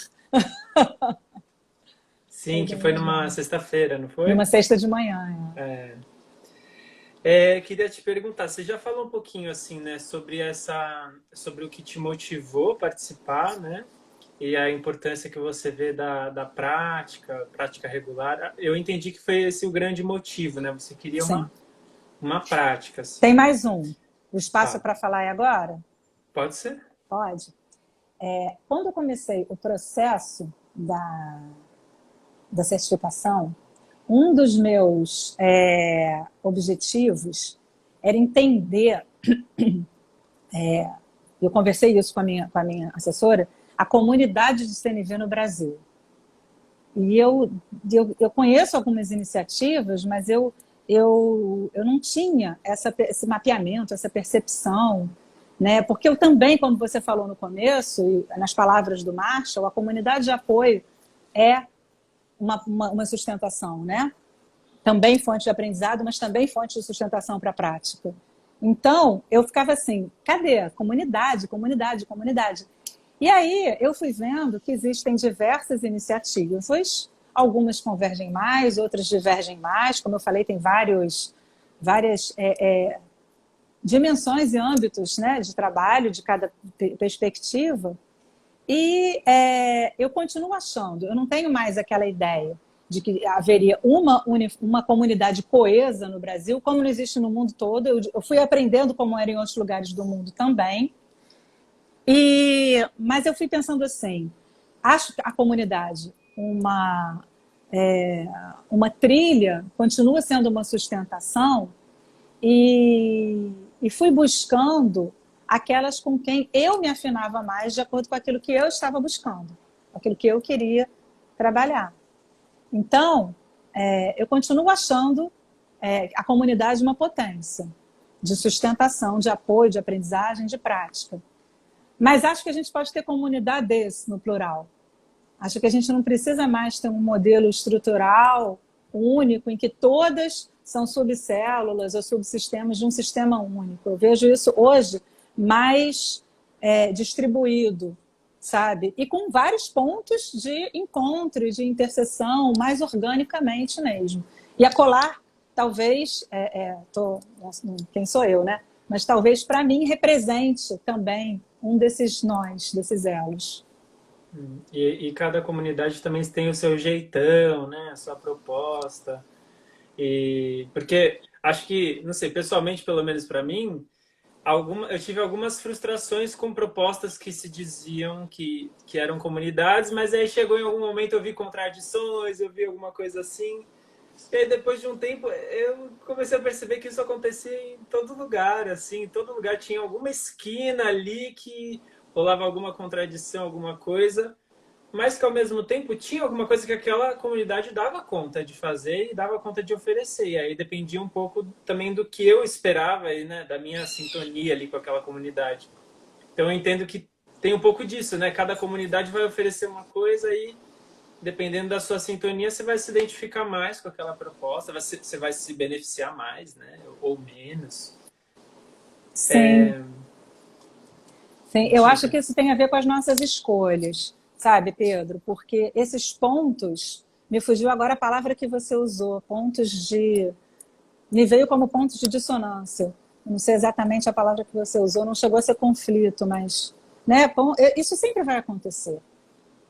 Sim, que foi numa sexta-feira, não foi? Numa sexta de manhã. Queria te perguntar, você já falou um pouquinho assim, né, sobre o que te motivou a participar, né? E a importância que você vê da prática regular. Eu entendi que foi esse o grande motivo, né? Você queria uma prática. Assim. Tem mais um. O espaço para falar é agora? Pode ser. Pode. Quando eu comecei o processo da certificação, um dos meus objetivos era entender, eu conversei isso com a minha assessora, a comunidade de CNV no Brasil. E eu conheço algumas iniciativas, mas eu não tinha esse mapeamento, essa percepção, né? Porque eu também, como você falou no começo, e nas palavras do Marshall, a comunidade de apoio é uma sustentação, né? Também fonte de aprendizado, mas também fonte de sustentação para a prática. Então, eu ficava assim, cadê? Comunidade, comunidade, comunidade. E aí eu fui vendo que existem diversas iniciativas, algumas convergem mais, outras divergem mais, como eu falei, tem várias dimensões e âmbitos, né, de trabalho, de cada perspectiva, e eu continuo achando, eu não tenho mais aquela ideia de que haveria uma comunidade coesa no Brasil, como não existe no mundo todo. Eu fui aprendendo como era em outros lugares do mundo também. Mas eu fui pensando assim, acho que a comunidade, uma trilha, continua sendo uma sustentação, e fui buscando aquelas com quem eu me afinava mais de acordo com aquilo que eu estava buscando, aquilo que eu queria trabalhar. Então, eu continuo achando a comunidade uma potência de sustentação, de apoio, de aprendizagem, de prática. Mas acho que a gente pode ter comunidades no plural. Acho que a gente não precisa mais ter um modelo estrutural único em que todas são subcélulas ou subsistemas de um sistema único. Eu vejo isso hoje mais distribuído, sabe? E com vários pontos de encontro e de interseção, mais organicamente mesmo. E a Colar, talvez, quem sou eu, né? Mas talvez para mim represente também um desses nós, desses elos. E cada comunidade também tem o seu jeitão, né? A sua proposta. E porque acho que, não sei, pessoalmente, pelo menos para mim, eu tive algumas frustrações com propostas que se diziam que eram comunidades, mas aí chegou em algum momento, eu vi contradições, eu vi alguma coisa assim. E aí, depois de um tempo, eu comecei a perceber que isso acontecia em todo lugar, assim, em todo lugar tinha alguma esquina ali que rolava alguma contradição, alguma coisa, mas que ao mesmo tempo tinha alguma coisa que aquela comunidade dava conta de fazer e dava conta de oferecer. E aí dependia um pouco também do que eu esperava, né, da minha sintonia ali com aquela comunidade. Então eu entendo que tem um pouco disso, né? Cada comunidade vai oferecer uma coisa e dependendo da sua sintonia, você vai se identificar mais com aquela proposta, você vai se beneficiar mais, né? Ou menos. Sim. Sim, eu acho Diga. que isso tem a ver com as nossas escolhas, sabe, Pedro? Porque esses pontos, me fugiu agora a palavra que você usou, pontos de. Me veio como pontos de dissonância. Eu não sei exatamente a palavra que você usou, não chegou a ser conflito, mas. Né, isso sempre vai acontecer,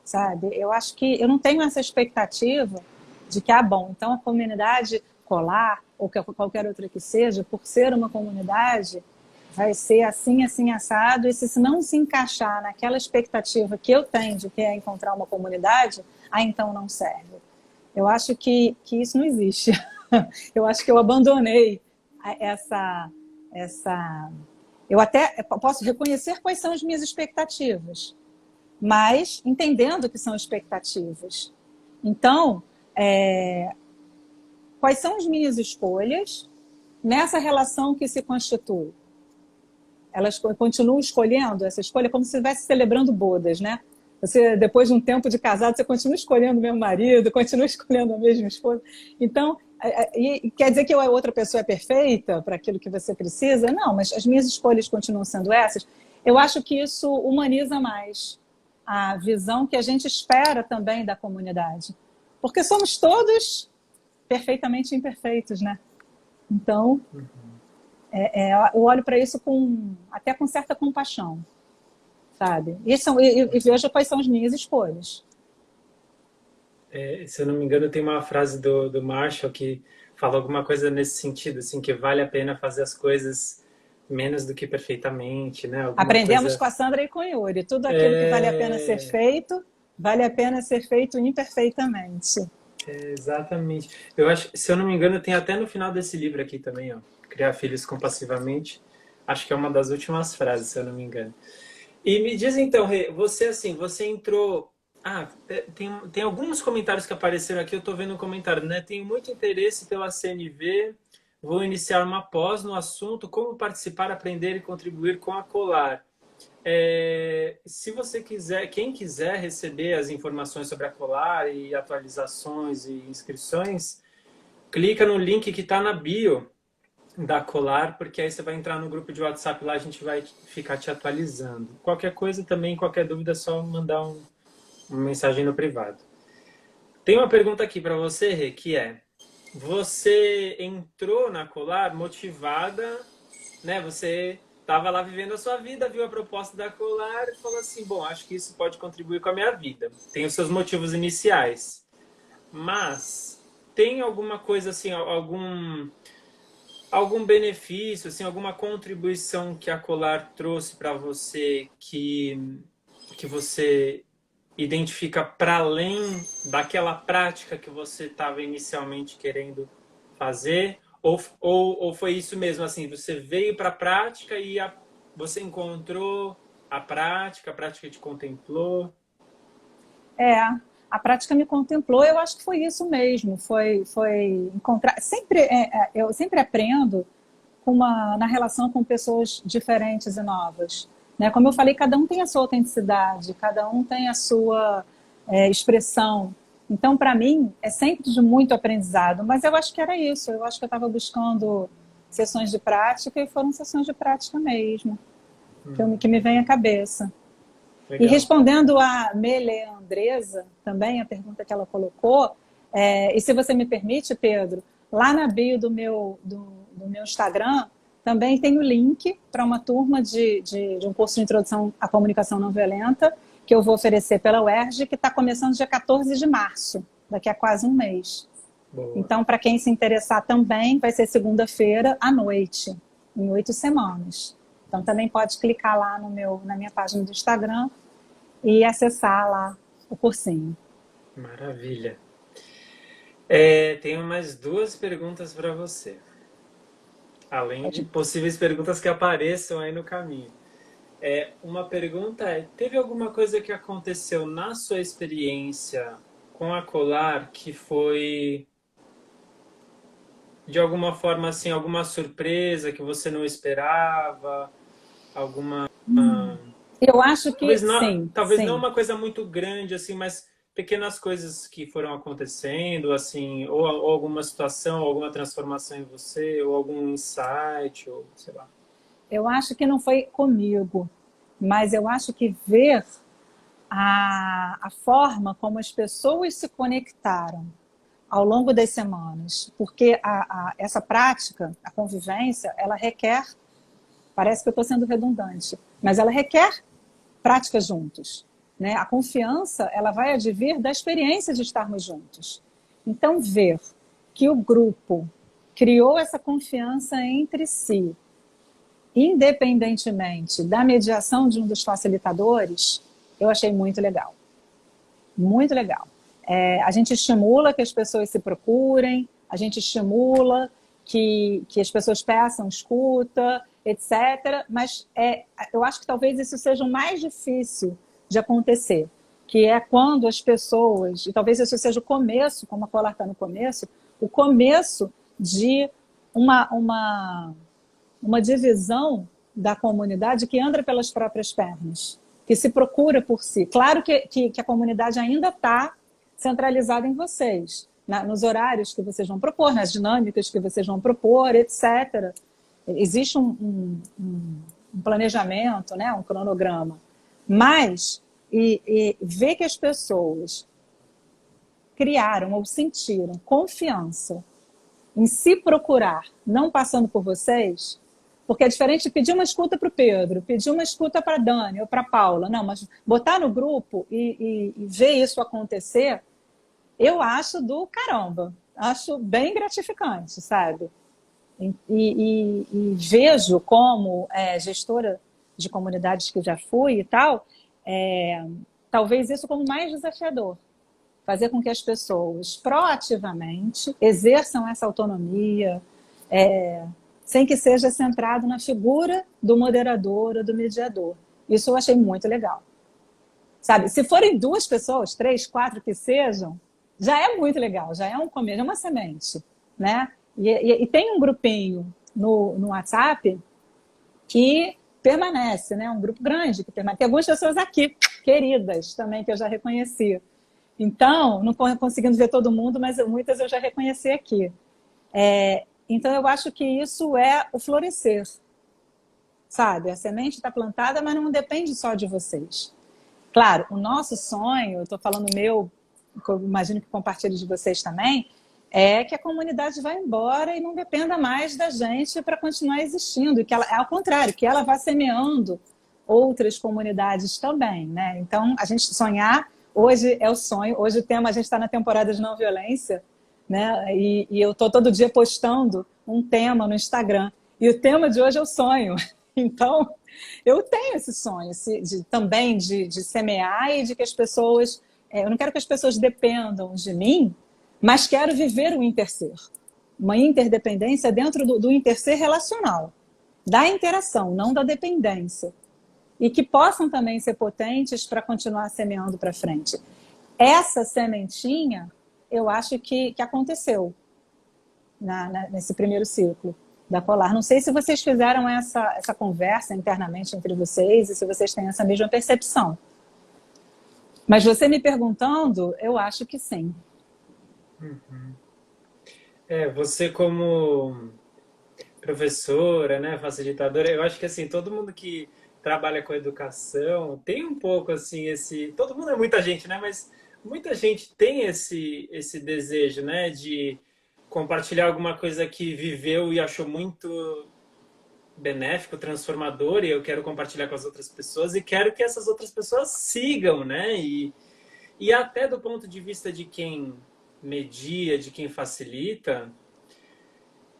sabe? Eu acho que eu não tenho essa expectativa de que, bom, então a comunidade Colar, ou qualquer outra que seja, por ser uma comunidade, vai ser assim, assim, assado, e se não se encaixar naquela expectativa que eu tenho de que é encontrar uma comunidade, então não serve. Eu acho que isso não existe. Eu acho que eu abandonei essa... Eu até posso reconhecer quais são as minhas expectativas, mas entendendo que são expectativas. Então, quais são as minhas escolhas nessa relação que se constitui? Elas continuam escolhendo essa escolha como se estivesse celebrando bodas, né? Você, depois de um tempo de casado, você continua escolhendo o mesmo marido, continua escolhendo a mesma esposa. Então, quer dizer que a outra pessoa é perfeita para aquilo que você precisa? Não, mas as minhas escolhas continuam sendo essas. Eu acho que isso humaniza mais a visão que a gente espera também da comunidade. Porque somos todos perfeitamente imperfeitos, né? Então, eu olho para isso até com certa compaixão, sabe? E vejo quais são as minhas escolhas. Se eu não me engano, tem uma frase do Marshall que fala alguma coisa nesse sentido, assim, que vale a pena fazer as coisas menos do que perfeitamente, né? Aprendemos com a Sandra e com o Yuri. Tudo aquilo que vale a pena ser feito, vale a pena ser feito imperfeitamente. Exatamente. Eu acho, se eu não me engano, tem até no final desse livro aqui também, ó, Criar Filhos Compassivamente. Acho que é uma das últimas frases, se eu não me engano. E me diz então, Rê, você entrou... tem alguns comentários que apareceram aqui, eu estou vendo um comentário, né? Tenho muito interesse pela CNV, vou iniciar uma pós no assunto como participar, aprender e contribuir com a Colar. Se você quiser, quem quiser receber as informações sobre a Colar e atualizações e inscrições, clica no link que está na bio da Colar, porque aí você vai entrar no grupo de WhatsApp lá, a gente vai ficar te atualizando. Qualquer coisa também, qualquer dúvida, é só mandar uma mensagem no privado. Tem uma pergunta aqui para você, Rê, que é: você entrou na Colar motivada, né? Você estava lá vivendo a sua vida, viu a proposta da Colar e falou assim, bom, acho que isso pode contribuir com a minha vida. Tem os seus motivos iniciais. Mas tem alguma coisa assim, algum benefício, assim, alguma contribuição que a Colar trouxe para você que você identifica para além daquela prática que você estava inicialmente querendo fazer? Ou foi isso mesmo, assim, você veio para a prática e você encontrou a prática te contemplou? A prática me contemplou, eu acho que foi isso mesmo, foi encontrar... eu sempre aprendo na relação com pessoas diferentes e novas. Né? Como eu falei, cada um tem a sua autenticidade, cada um tem a sua expressão. Então, para mim, é sempre de muito aprendizado. Mas eu acho que era isso. Eu acho que eu estava buscando sessões de prática e foram sessões de prática mesmo, que me vem à cabeça. E Legal. respondendo a Mele Andresa, também a pergunta que ela colocou, e se você me permite, Pedro, lá na bio do meu Instagram também tem o link para uma turma de um curso de introdução à comunicação não violenta que eu vou oferecer pela UERJ, que está começando dia 14 de março, daqui a quase um mês. Boa. Então, para quem se interessar também, vai ser segunda-feira à noite, em 8 semanas. Então, também pode clicar lá na minha página do Instagram e acessar lá o cursinho. Maravilha. Tenho mais duas perguntas para você, além de possíveis perguntas que apareçam aí no caminho. Uma pergunta teve alguma coisa que aconteceu na sua experiência com a Colar que foi, de alguma forma, assim, alguma surpresa que você não esperava? Alguma... Eu acho que sim, talvez não sim. uma coisa muito grande, assim, mas pequenas coisas que foram acontecendo, assim, ou alguma situação, ou alguma transformação em você, ou algum insight, ou sei lá. Eu acho que não foi comigo, mas eu acho que ver a forma como as pessoas se conectaram ao longo das semanas, porque essa prática, a convivência, ela requer, parece que eu estou sendo redundante, mas ela requer práticas juntos. Né? A confiança, ela vai advir da experiência de estarmos juntos. Então, ver que o grupo criou essa confiança entre si, independentemente da mediação de um dos facilitadores, eu achei muito legal. Muito legal. A gente estimula que as pessoas se procurem, a gente estimula que as pessoas peçam escuta, etc. Mas eu acho que talvez isso seja o mais difícil de acontecer, que é quando as pessoas, e talvez isso seja o começo, como a Colar está no começo, o começo de uma divisão da comunidade que anda pelas próprias pernas, que se procura por si. Claro que a comunidade ainda está centralizada em vocês, nos horários que vocês vão propor, nas dinâmicas que vocês vão propor, etc. Existe um planejamento, né, um cronograma. Mas ver que as pessoas criaram ou sentiram confiança em se procurar, não passando por vocês, porque é diferente de pedir uma escuta para o Pedro, pedir uma escuta para a Dani ou para a Paula. Não, mas botar no grupo e ver isso acontecer, eu acho do caramba. Acho bem gratificante, sabe? E vejo como gestora de comunidades que já fui e tal, talvez isso como mais desafiador. Fazer com que as pessoas proativamente exerçam essa autonomia, sem que seja centrado na figura do moderador ou do mediador. Isso eu achei muito legal. Sabe, se forem 2 pessoas, 3, 4 que sejam, já é muito legal, já é um começo, é uma semente, né? E tem um grupinho no WhatsApp que permanece, né? Um grupo grande que permanece. Tem algumas pessoas aqui, queridas também, que eu já reconheci. Então, não conseguindo ver todo mundo, mas muitas eu já reconheci aqui. Então, eu acho que isso é o florescer, sabe? A semente está plantada, mas não depende só de vocês. Claro, o nosso sonho, eu estou falando meu, que eu imagino que compartilho de vocês também, é que a comunidade vá embora e não dependa mais da gente para continuar existindo, e que ela, ao contrário, que ela vá semeando outras comunidades também, né? Então, a gente sonhar, hoje é o sonho, hoje o tema, a gente está na temporada de não violência, né? E eu estou todo dia postando um tema no Instagram, e o tema de hoje é o sonho. Então, eu tenho esse sonho também de semear e de que as pessoas... eu não quero que as pessoas dependam de mim, mas quero viver o interser. Uma interdependência dentro do interser relacional, da interação, não da dependência. E que possam também ser potentes para continuar semeando para frente. Essa sementinha, eu acho que aconteceu nesse primeiro ciclo da Colar. Não sei se vocês fizeram essa conversa internamente entre vocês e se vocês têm essa mesma percepção. Mas você me perguntando, eu acho que sim. Uhum. Você como professora, né, facilitadora, eu acho que assim, todo mundo que trabalha com educação tem um pouco assim esse, todo mundo é muita gente, né? Mas muita gente tem esse desejo, né, de compartilhar alguma coisa que viveu e achou muito benéfico, transformador, e eu quero compartilhar com as outras pessoas e quero que essas outras pessoas sigam, né? E até do ponto de vista de quem media, de quem facilita,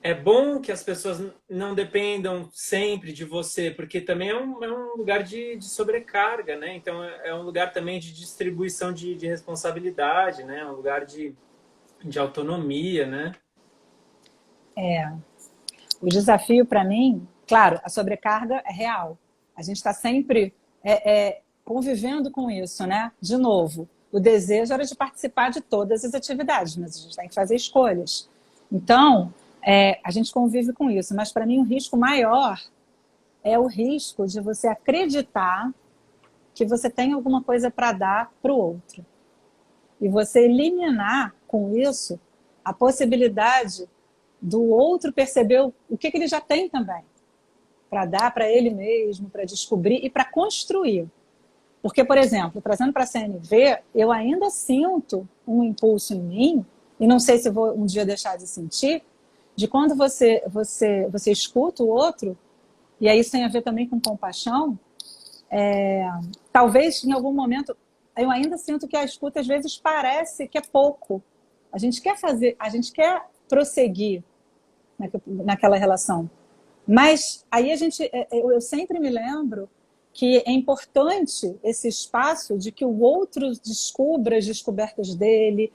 é bom que as pessoas não dependam sempre de você, porque também é um lugar de sobrecarga, né? Então é um lugar também de distribuição de responsabilidade, né? É um lugar de autonomia, né? É, o desafio para mim, claro, a sobrecarga é real. A gente está sempre convivendo com isso, né? De novo, o desejo era de participar de todas as atividades, mas a gente tem que fazer escolhas. Então, a gente convive com isso. Mas para mim o risco maior é o risco de você acreditar que você tem alguma coisa para dar para o outro. E você eliminar com isso a possibilidade do outro perceber o que ele já tem também, para dar para ele mesmo, para descobrir e para construir. Porque, por exemplo, trazendo para a CNV, eu ainda sinto um impulso em mim, e não sei se vou um dia deixar de sentir, de quando você escuta o outro, e aí isso tem a ver também com compaixão, talvez em algum momento eu ainda sinto que a escuta às vezes parece que é pouco. A gente quer fazer, a gente quer prosseguir naquela relação. Mas aí eu sempre me lembro que é importante esse espaço de que o outro descubra as descobertas dele,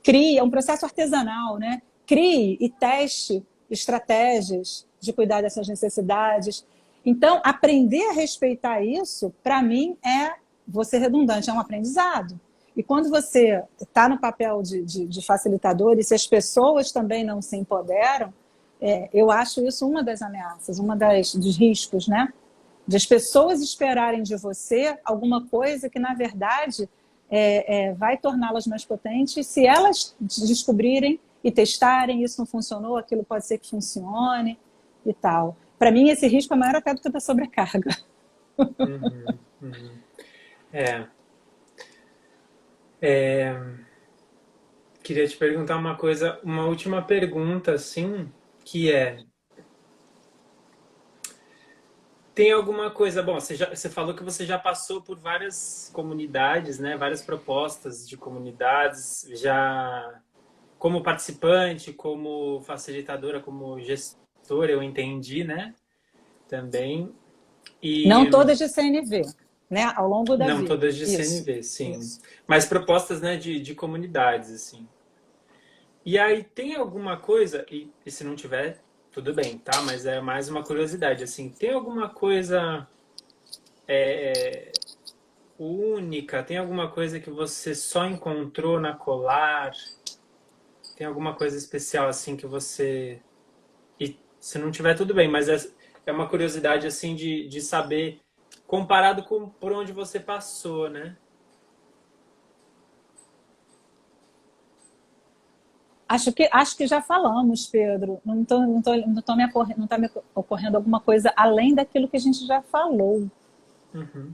crie, é um processo artesanal, né? Crie e teste estratégias de cuidar dessas necessidades. Então, aprender a respeitar isso, para mim, vou ser redundante, é um aprendizado. E quando você está no papel de facilitador, e se as pessoas também não se empoderam, eu acho isso uma das ameaças, dos riscos, né? De as pessoas esperarem de você alguma coisa que, na verdade, vai torná-las mais potentes. Se elas descobrirem e testarem, isso não funcionou, aquilo pode ser que funcione e tal. Para mim, esse risco é maior até do que da sobrecarga. Uhum, uhum. É, queria te perguntar uma coisa, uma última pergunta, assim, que tem alguma coisa, bom, você falou que você já passou por várias comunidades, né, várias propostas de comunidades, já como participante, como facilitadora, como gestora, eu entendi, né, também, Não e todas de CNV, né? Ao longo da não vida. todas de Isso, CNV, sim, isso. mas propostas, né, de comunidades, assim. E aí tem alguma coisa, e se não tiver, tudo bem, tá? Mas é mais uma curiosidade, assim, tem alguma coisa única, tem alguma coisa que você só encontrou na Colar? Tem alguma coisa especial, assim, que você... E se não tiver, tudo bem, mas é uma curiosidade, assim, de saber, comparado com por onde você passou, né? Acho que já falamos, Pedro. Não tá me ocorrendo alguma coisa além daquilo que a gente já falou. Uhum.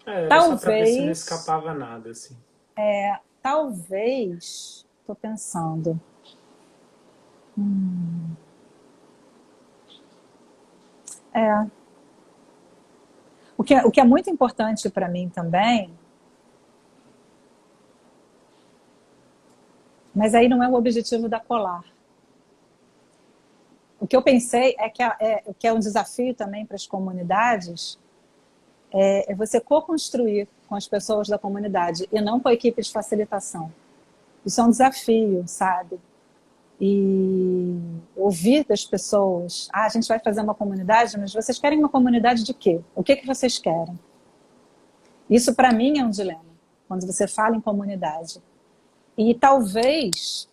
Era só para ver se não Talvez, escapava nada, assim. talvez, estou pensando. É, o que é muito importante para mim também, mas aí não é o objetivo da Colar. O que eu pensei o que é um desafio também para as comunidades é você co-construir com as pessoas da comunidade e não com a equipe de facilitação. Isso é um desafio, sabe? E ouvir das pessoas, a gente vai fazer uma comunidade, mas vocês querem uma comunidade de quê? O que vocês querem? Isso para mim é um dilema, quando você fala em comunidade. E talvez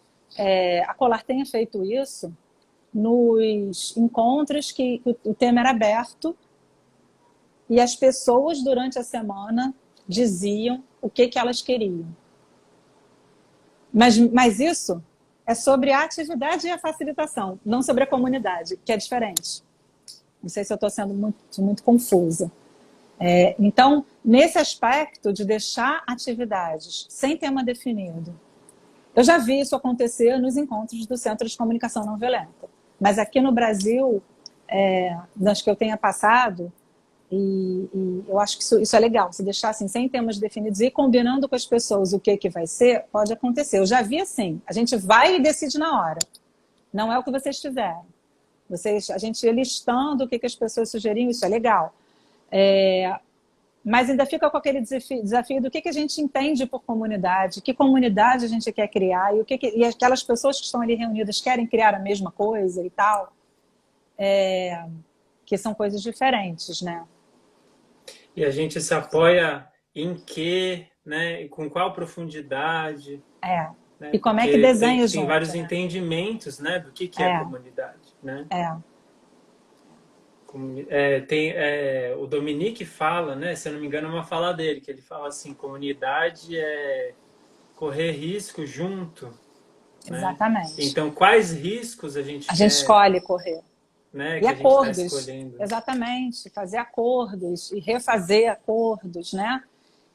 a Colar tenha feito isso nos encontros que o tema era aberto e as pessoas durante a semana diziam o que elas queriam. Mas isso é sobre a atividade e a facilitação, não sobre a comunidade, que é diferente. Não sei se eu estou sendo muito confusa. Então, nesse aspecto de deixar atividades sem tema definido, eu já vi isso acontecer nos encontros do Centro de Comunicação Não Violenta. Mas aqui no Brasil, das que eu tenha passado, e eu acho que isso é legal, se deixar assim, sem temas definidos e combinando com as pessoas o que vai ser, pode acontecer. Eu já vi assim, a gente vai e decide na hora. Não é o que vocês fizeram. A gente ia listando o que as pessoas sugeriam, isso é legal. Mas ainda fica com aquele desafio do que a gente entende por comunidade, que comunidade a gente quer criar, e aquelas pessoas que estão ali reunidas querem criar a mesma coisa e tal, que são coisas diferentes, né? E a gente se apoia em quê, né? E com qual profundidade. Né? E como é que desenha tem vários entendimentos, né? Do que é comunidade, né? Tem o Dominique fala, né? Se eu não me engano, é uma fala dele, que ele fala assim, comunidade é correr risco junto. Né? Exatamente. Então, quais riscos a gente escolhe correr? Né? E que acordos, a gente tá escolhendo. Exatamente, fazer acordos e refazer acordos, né?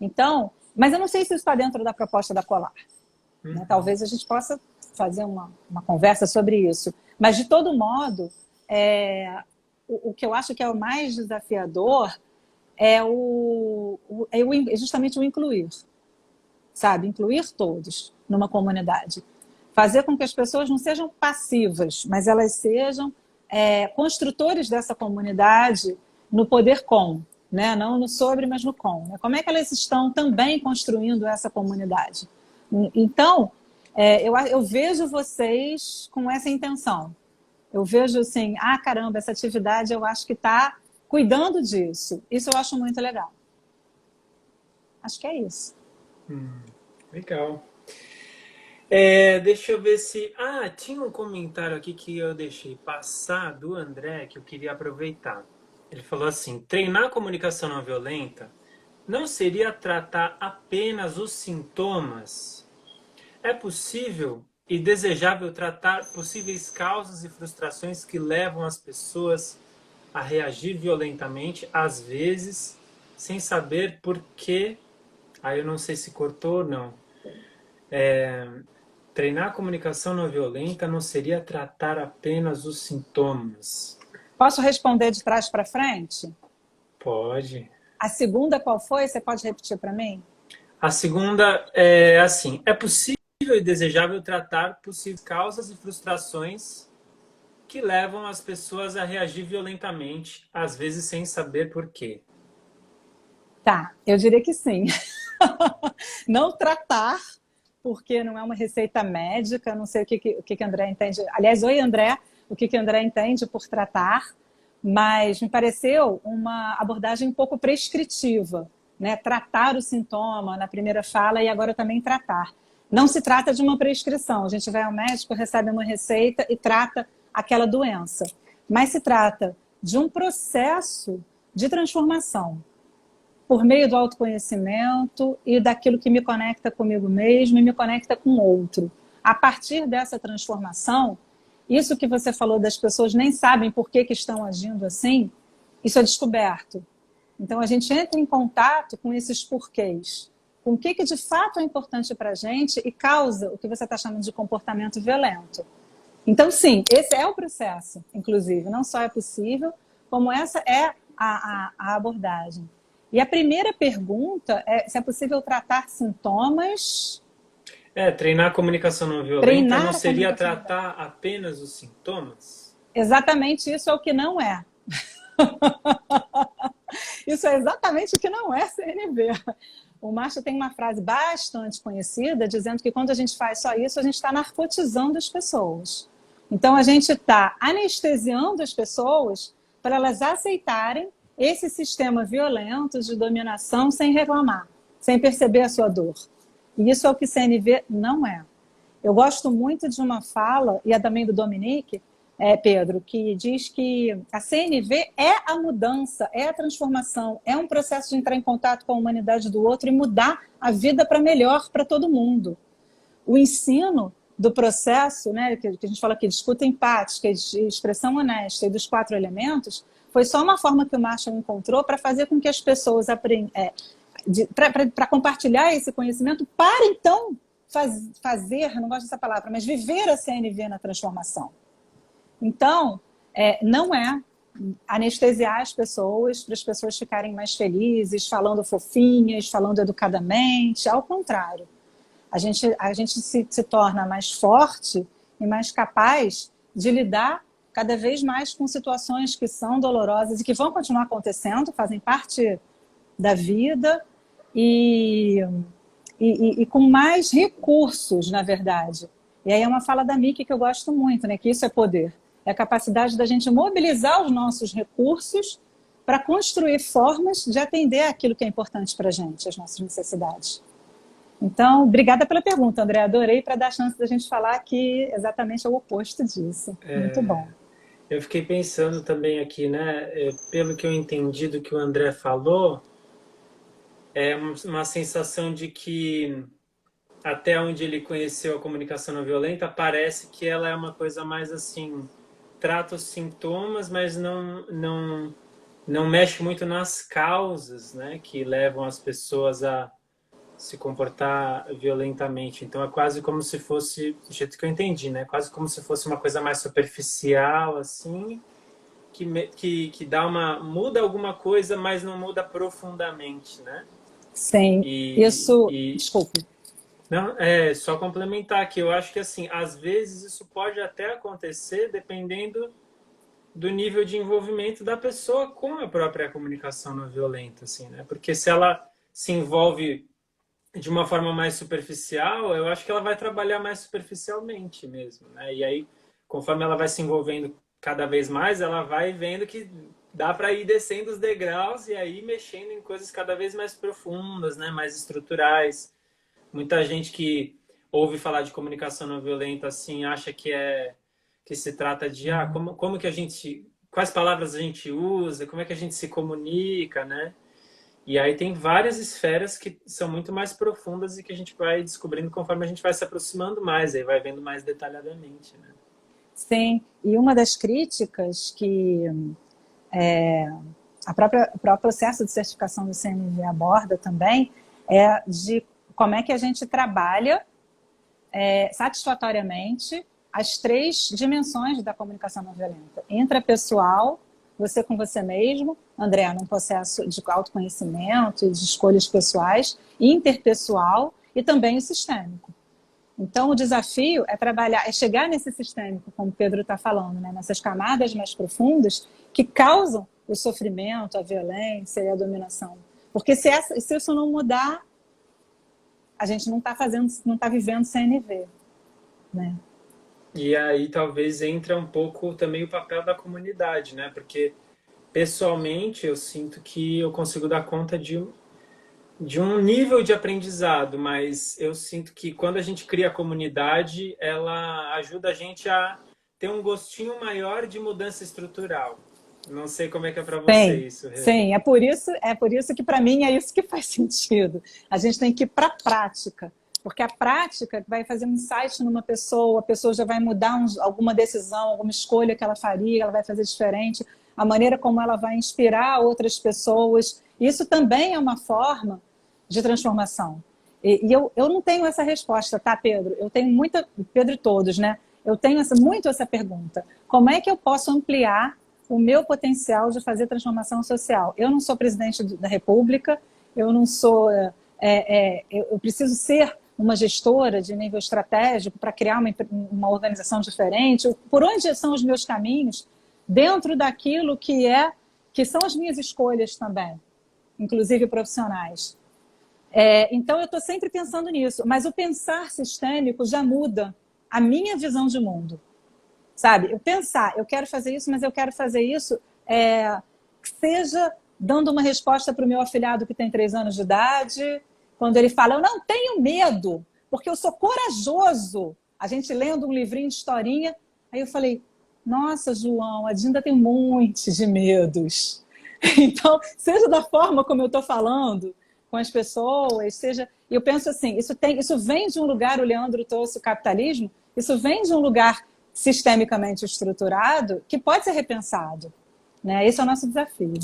Então, mas eu não sei se isso está dentro da proposta da Colar. Né? Talvez a gente possa fazer uma conversa sobre isso. Mas, de todo modo, o que eu acho que é o mais desafiador é justamente o incluir, sabe? Incluir todos numa comunidade. Fazer com que as pessoas não sejam passivas, mas elas sejam construtores dessa comunidade no poder com, né? Não no sobre, mas no com. Né? Como é que elas estão também construindo essa comunidade? Então, eu vejo vocês com essa intenção. Eu vejo assim, caramba, essa atividade eu acho que está cuidando disso. Isso eu acho muito legal. Acho que é isso. Legal. Deixa eu ver se... tinha um comentário aqui que eu deixei passar do André, que eu queria aproveitar. Ele falou assim, treinar a comunicação não violenta não seria tratar apenas os sintomas? É possível e desejável tratar possíveis causas e frustrações que levam as pessoas a reagir violentamente, às vezes, sem saber por quê. Eu não sei se cortou ou não. Treinar a comunicação não violenta não seria tratar apenas os sintomas. Posso responder de trás para frente? Pode. A segunda qual foi? Você pode repetir para mim? A segunda é assim, é possível e desejável tratar possíveis causas e frustrações que levam as pessoas a reagir violentamente, às vezes sem saber por quê. Tá, eu diria que sim. Não tratar, porque não é uma receita médica, não sei o que André entende. Aliás, oi André, o que André entende por tratar, mas me pareceu uma abordagem um pouco prescritiva, né? Tratar o sintoma na primeira fala e agora também tratar. Não se trata de uma prescrição, a gente vai ao médico, recebe uma receita e trata aquela doença, mas se trata de um processo de transformação por meio do autoconhecimento e daquilo que me conecta comigo mesmo e me conecta com o outro. A partir dessa transformação, isso que você falou das pessoas nem sabem por que estão agindo assim, isso é descoberto. Então a gente entra em contato com esses porquês, com o que de fato é importante para a gente e causa o que você está chamando de comportamento violento. Então sim, esse é o processo, inclusive, não só é possível, como essa é a abordagem. E a primeira pergunta é se é possível tratar sintomas... Treinar a comunicação não violenta não seria tratar apenas os sintomas? Exatamente isso é o que não é. Isso é exatamente o que não é CNV. O Marshall tem uma frase bastante conhecida dizendo que quando a gente faz só isso, a gente está narcotizando as pessoas. Então a gente está anestesiando as pessoas para elas aceitarem esse sistema violento de dominação sem reclamar, sem perceber a sua dor. E isso é o que CNV não é. Eu gosto muito de uma fala, e é também do Dominique, Pedro, que diz que a CNV é a mudança, é a transformação, é um processo de entrar em contato com a humanidade do outro e mudar a vida para melhor para todo mundo. O ensino do processo, né, que a gente fala aqui, de escuta empática, de expressão honesta e dos 4 elementos, foi só uma forma que o Marshall encontrou para fazer com que as pessoas para compartilhar esse conhecimento, para então fazer, não gosto dessa palavra, mas viver a CNV na transformação. Então, não é anestesiar as pessoas para as pessoas ficarem mais felizes, falando fofinhas, falando educadamente, ao contrário. A gente se torna mais forte e mais capaz de lidar cada vez mais com situações que são dolorosas e que vão continuar acontecendo, fazem parte da vida e com mais recursos, na verdade. E aí é uma fala da Miki que eu gosto muito, né? Que isso é poder. É a capacidade da gente mobilizar os nossos recursos para construir formas de atender aquilo que é importante para a gente, as nossas necessidades. Então, obrigada pela pergunta, André. Adorei para dar a chance da gente falar que exatamente é o oposto disso. Muito bom. Eu fiquei pensando também aqui, né? Pelo que eu entendi do que o André falou, é uma sensação de que até onde ele conheceu a comunicação não violenta, parece que ela é uma coisa mais assim, trata os sintomas, mas não mexe muito nas causas, né, que levam as pessoas a se comportar violentamente. Então é quase como se fosse, do jeito que eu entendi, né, quase como se fosse uma coisa mais superficial, assim, que muda alguma coisa, mas não muda profundamente, né? Sim, desculpe. Não, só complementar que eu acho que, assim, às vezes isso pode até acontecer dependendo do nível de envolvimento da pessoa com a própria comunicação não violenta, assim, né? Porque se ela se envolve de uma forma mais superficial, eu acho que ela vai trabalhar mais superficialmente mesmo, né? E aí, conforme ela vai se envolvendo cada vez mais, ela vai vendo que dá para ir descendo os degraus e aí mexendo em coisas cada vez mais profundas, né? Mais estruturais. Muita gente que ouve falar de comunicação não violenta assim acha que se trata de como que a gente, quais palavras a gente usa, como é que a gente se comunica, né? E aí tem várias esferas que são muito mais profundas e que a gente vai descobrindo conforme a gente vai se aproximando mais, aí vai vendo mais detalhadamente, né? Sim, e uma das críticas que o próprio processo de certificação do CNV aborda também é de como é que a gente trabalha satisfatoriamente as 3 dimensões da comunicação não violenta. Intrapessoal, você com você mesmo, André, num processo de autoconhecimento e de escolhas pessoais, interpessoal e também o sistêmico. Então, o desafio é chegar nesse sistêmico, como o Pedro está falando, né? Nessas camadas mais profundas que causam o sofrimento, a violência e a dominação. Porque se isso não mudar, a gente não está vivendo CNV, né? E aí talvez entra um pouco também o papel da comunidade, né? Porque pessoalmente eu sinto que eu consigo dar conta de um nível de aprendizado, mas eu sinto que quando a gente cria a comunidade, ela ajuda a gente a ter um gostinho maior de mudança estrutural. Não sei como é que é para você isso, Rê. Sim, é por isso que para mim é isso que faz sentido. A gente tem que ir para a prática, porque a prática vai fazer um insight numa pessoa, a pessoa já vai mudar alguma decisão, alguma escolha que ela faria, ela vai fazer diferente, a maneira como ela vai inspirar outras pessoas. Isso também é uma forma de transformação. E eu não tenho essa resposta, tá, Pedro? Eu tenho muita... Pedro e todos, né? Eu tenho muito essa pergunta. Como é que eu posso ampliar o meu potencial de fazer transformação social? Eu não sou presidente da República, eu não sou... eu preciso ser uma gestora de nível estratégico para criar uma organização diferente. Por onde são os meus caminhos? Dentro daquilo que são as minhas escolhas também, inclusive profissionais. Então, eu estou sempre pensando nisso, mas o pensar sistêmico já muda a minha visão de mundo. Sabe? Eu quero fazer isso, mas eu quero fazer isso que seja dando uma resposta para o meu afilhado que tem 3 anos de idade, quando ele fala, eu não tenho medo, porque eu sou corajoso. A gente lendo um livrinho de historinha, aí eu falei, nossa, João, a Dinda tem um monte de medos. Então, seja da forma como eu estou falando com as pessoas, eu penso assim, isso vem de um lugar, o Leandro trouxe o capitalismo, isso vem de um lugar sistemicamente estruturado que pode ser repensado. né? Esse é o nosso desafio.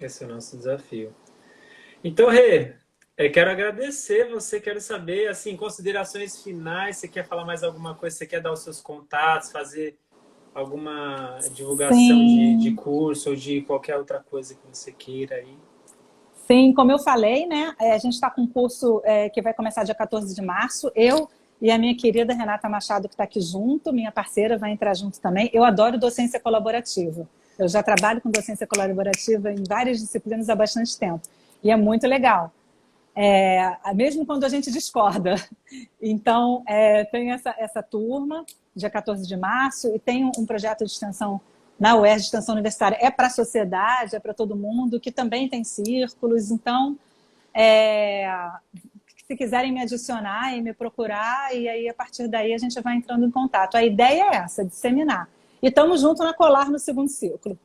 Esse é o nosso desafio. Então, Rê, quero agradecer você, quero saber, assim, considerações finais, você quer falar mais alguma coisa, você quer dar os seus contatos, fazer alguma divulgação de Sim, curso ou de qualquer outra coisa que você queira aí? sim, como eu falei, né? A gente está com um curso que vai começar dia 14 de março. Eu e a minha querida Renata Machado, que está aqui junto, minha parceira, vai entrar junto também. Eu adoro docência colaborativa. Eu já trabalho com docência colaborativa em várias disciplinas há bastante tempo. E é muito legal. Mesmo quando a gente discorda. Então, tem essa turma, dia 14 de março, e tem um projeto de extensão na UERJ, de extensão universitária, é para a sociedade, é para todo mundo, que também tem círculos. Então, é, se quiserem me adicionar e me procurar, e aí a partir daí a gente vai entrando em contato. A ideia é essa, disseminar. E estamos juntos na Colar no segundo ciclo.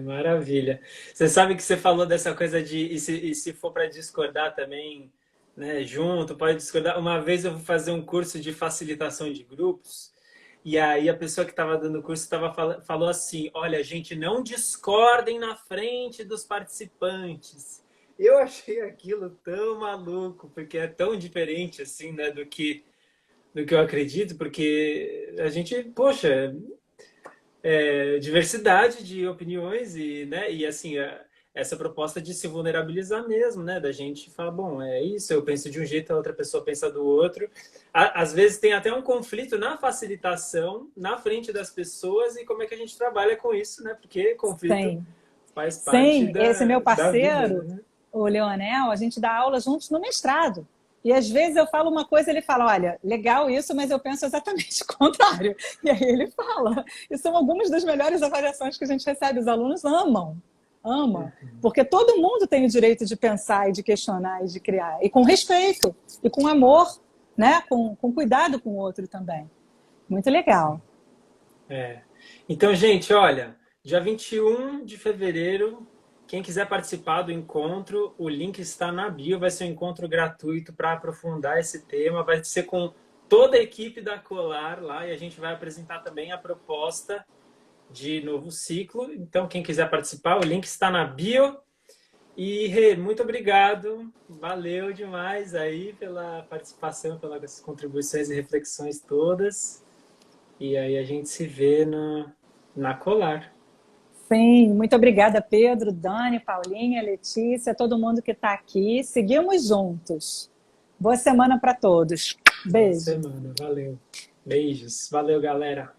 Maravilha. Você sabe que você falou dessa coisa de, e se for para discordar também, né, junto, pode discordar. Uma vez eu vou fazer um curso de facilitação de grupos, e aí a pessoa que estava dando o curso falou assim: olha, gente, não discordem na frente dos participantes. Eu achei aquilo tão maluco, porque é tão diferente assim, né, do que eu acredito, porque a gente, poxa, diversidade de opiniões e, né, e assim, essa proposta de se vulnerabilizar mesmo, né, da gente falar, bom, é isso, eu penso de um jeito, a outra pessoa pensa do outro. Às vezes tem até um conflito na facilitação, na frente das pessoas, e como é que a gente trabalha com isso, né, porque conflito Sim. faz parte Sim, esse meu da vida, parceiro, né? o Leonel, a gente dá aula juntos no mestrado. E às vezes eu falo uma coisa, ele fala: olha, legal isso, mas eu penso exatamente o contrário. E aí ele fala. E são algumas das melhores avaliações que a gente recebe. Os alunos amam, amam. Porque todo mundo tem o direito de pensar e de questionar e de criar. E com respeito, e com amor, né? Com cuidado com o outro também. Muito legal. É. Então, gente, olha, dia 21 de fevereiro, quem quiser participar do encontro, o link está na bio, vai ser um encontro gratuito para aprofundar esse tema, vai ser com toda a equipe da Colar lá e a gente vai apresentar também a proposta de novo ciclo. Então, quem quiser participar, o link está na bio. E, Rê, muito obrigado, valeu demais aí pela participação, pelas contribuições e reflexões todas. E aí a gente se vê na Colar. Sim, muito obrigada, Pedro, Dani, Paulinha, Letícia, todo mundo que está aqui. Seguimos juntos. Boa semana para todos. Boa Beijo. semana, valeu. Beijos, valeu, galera.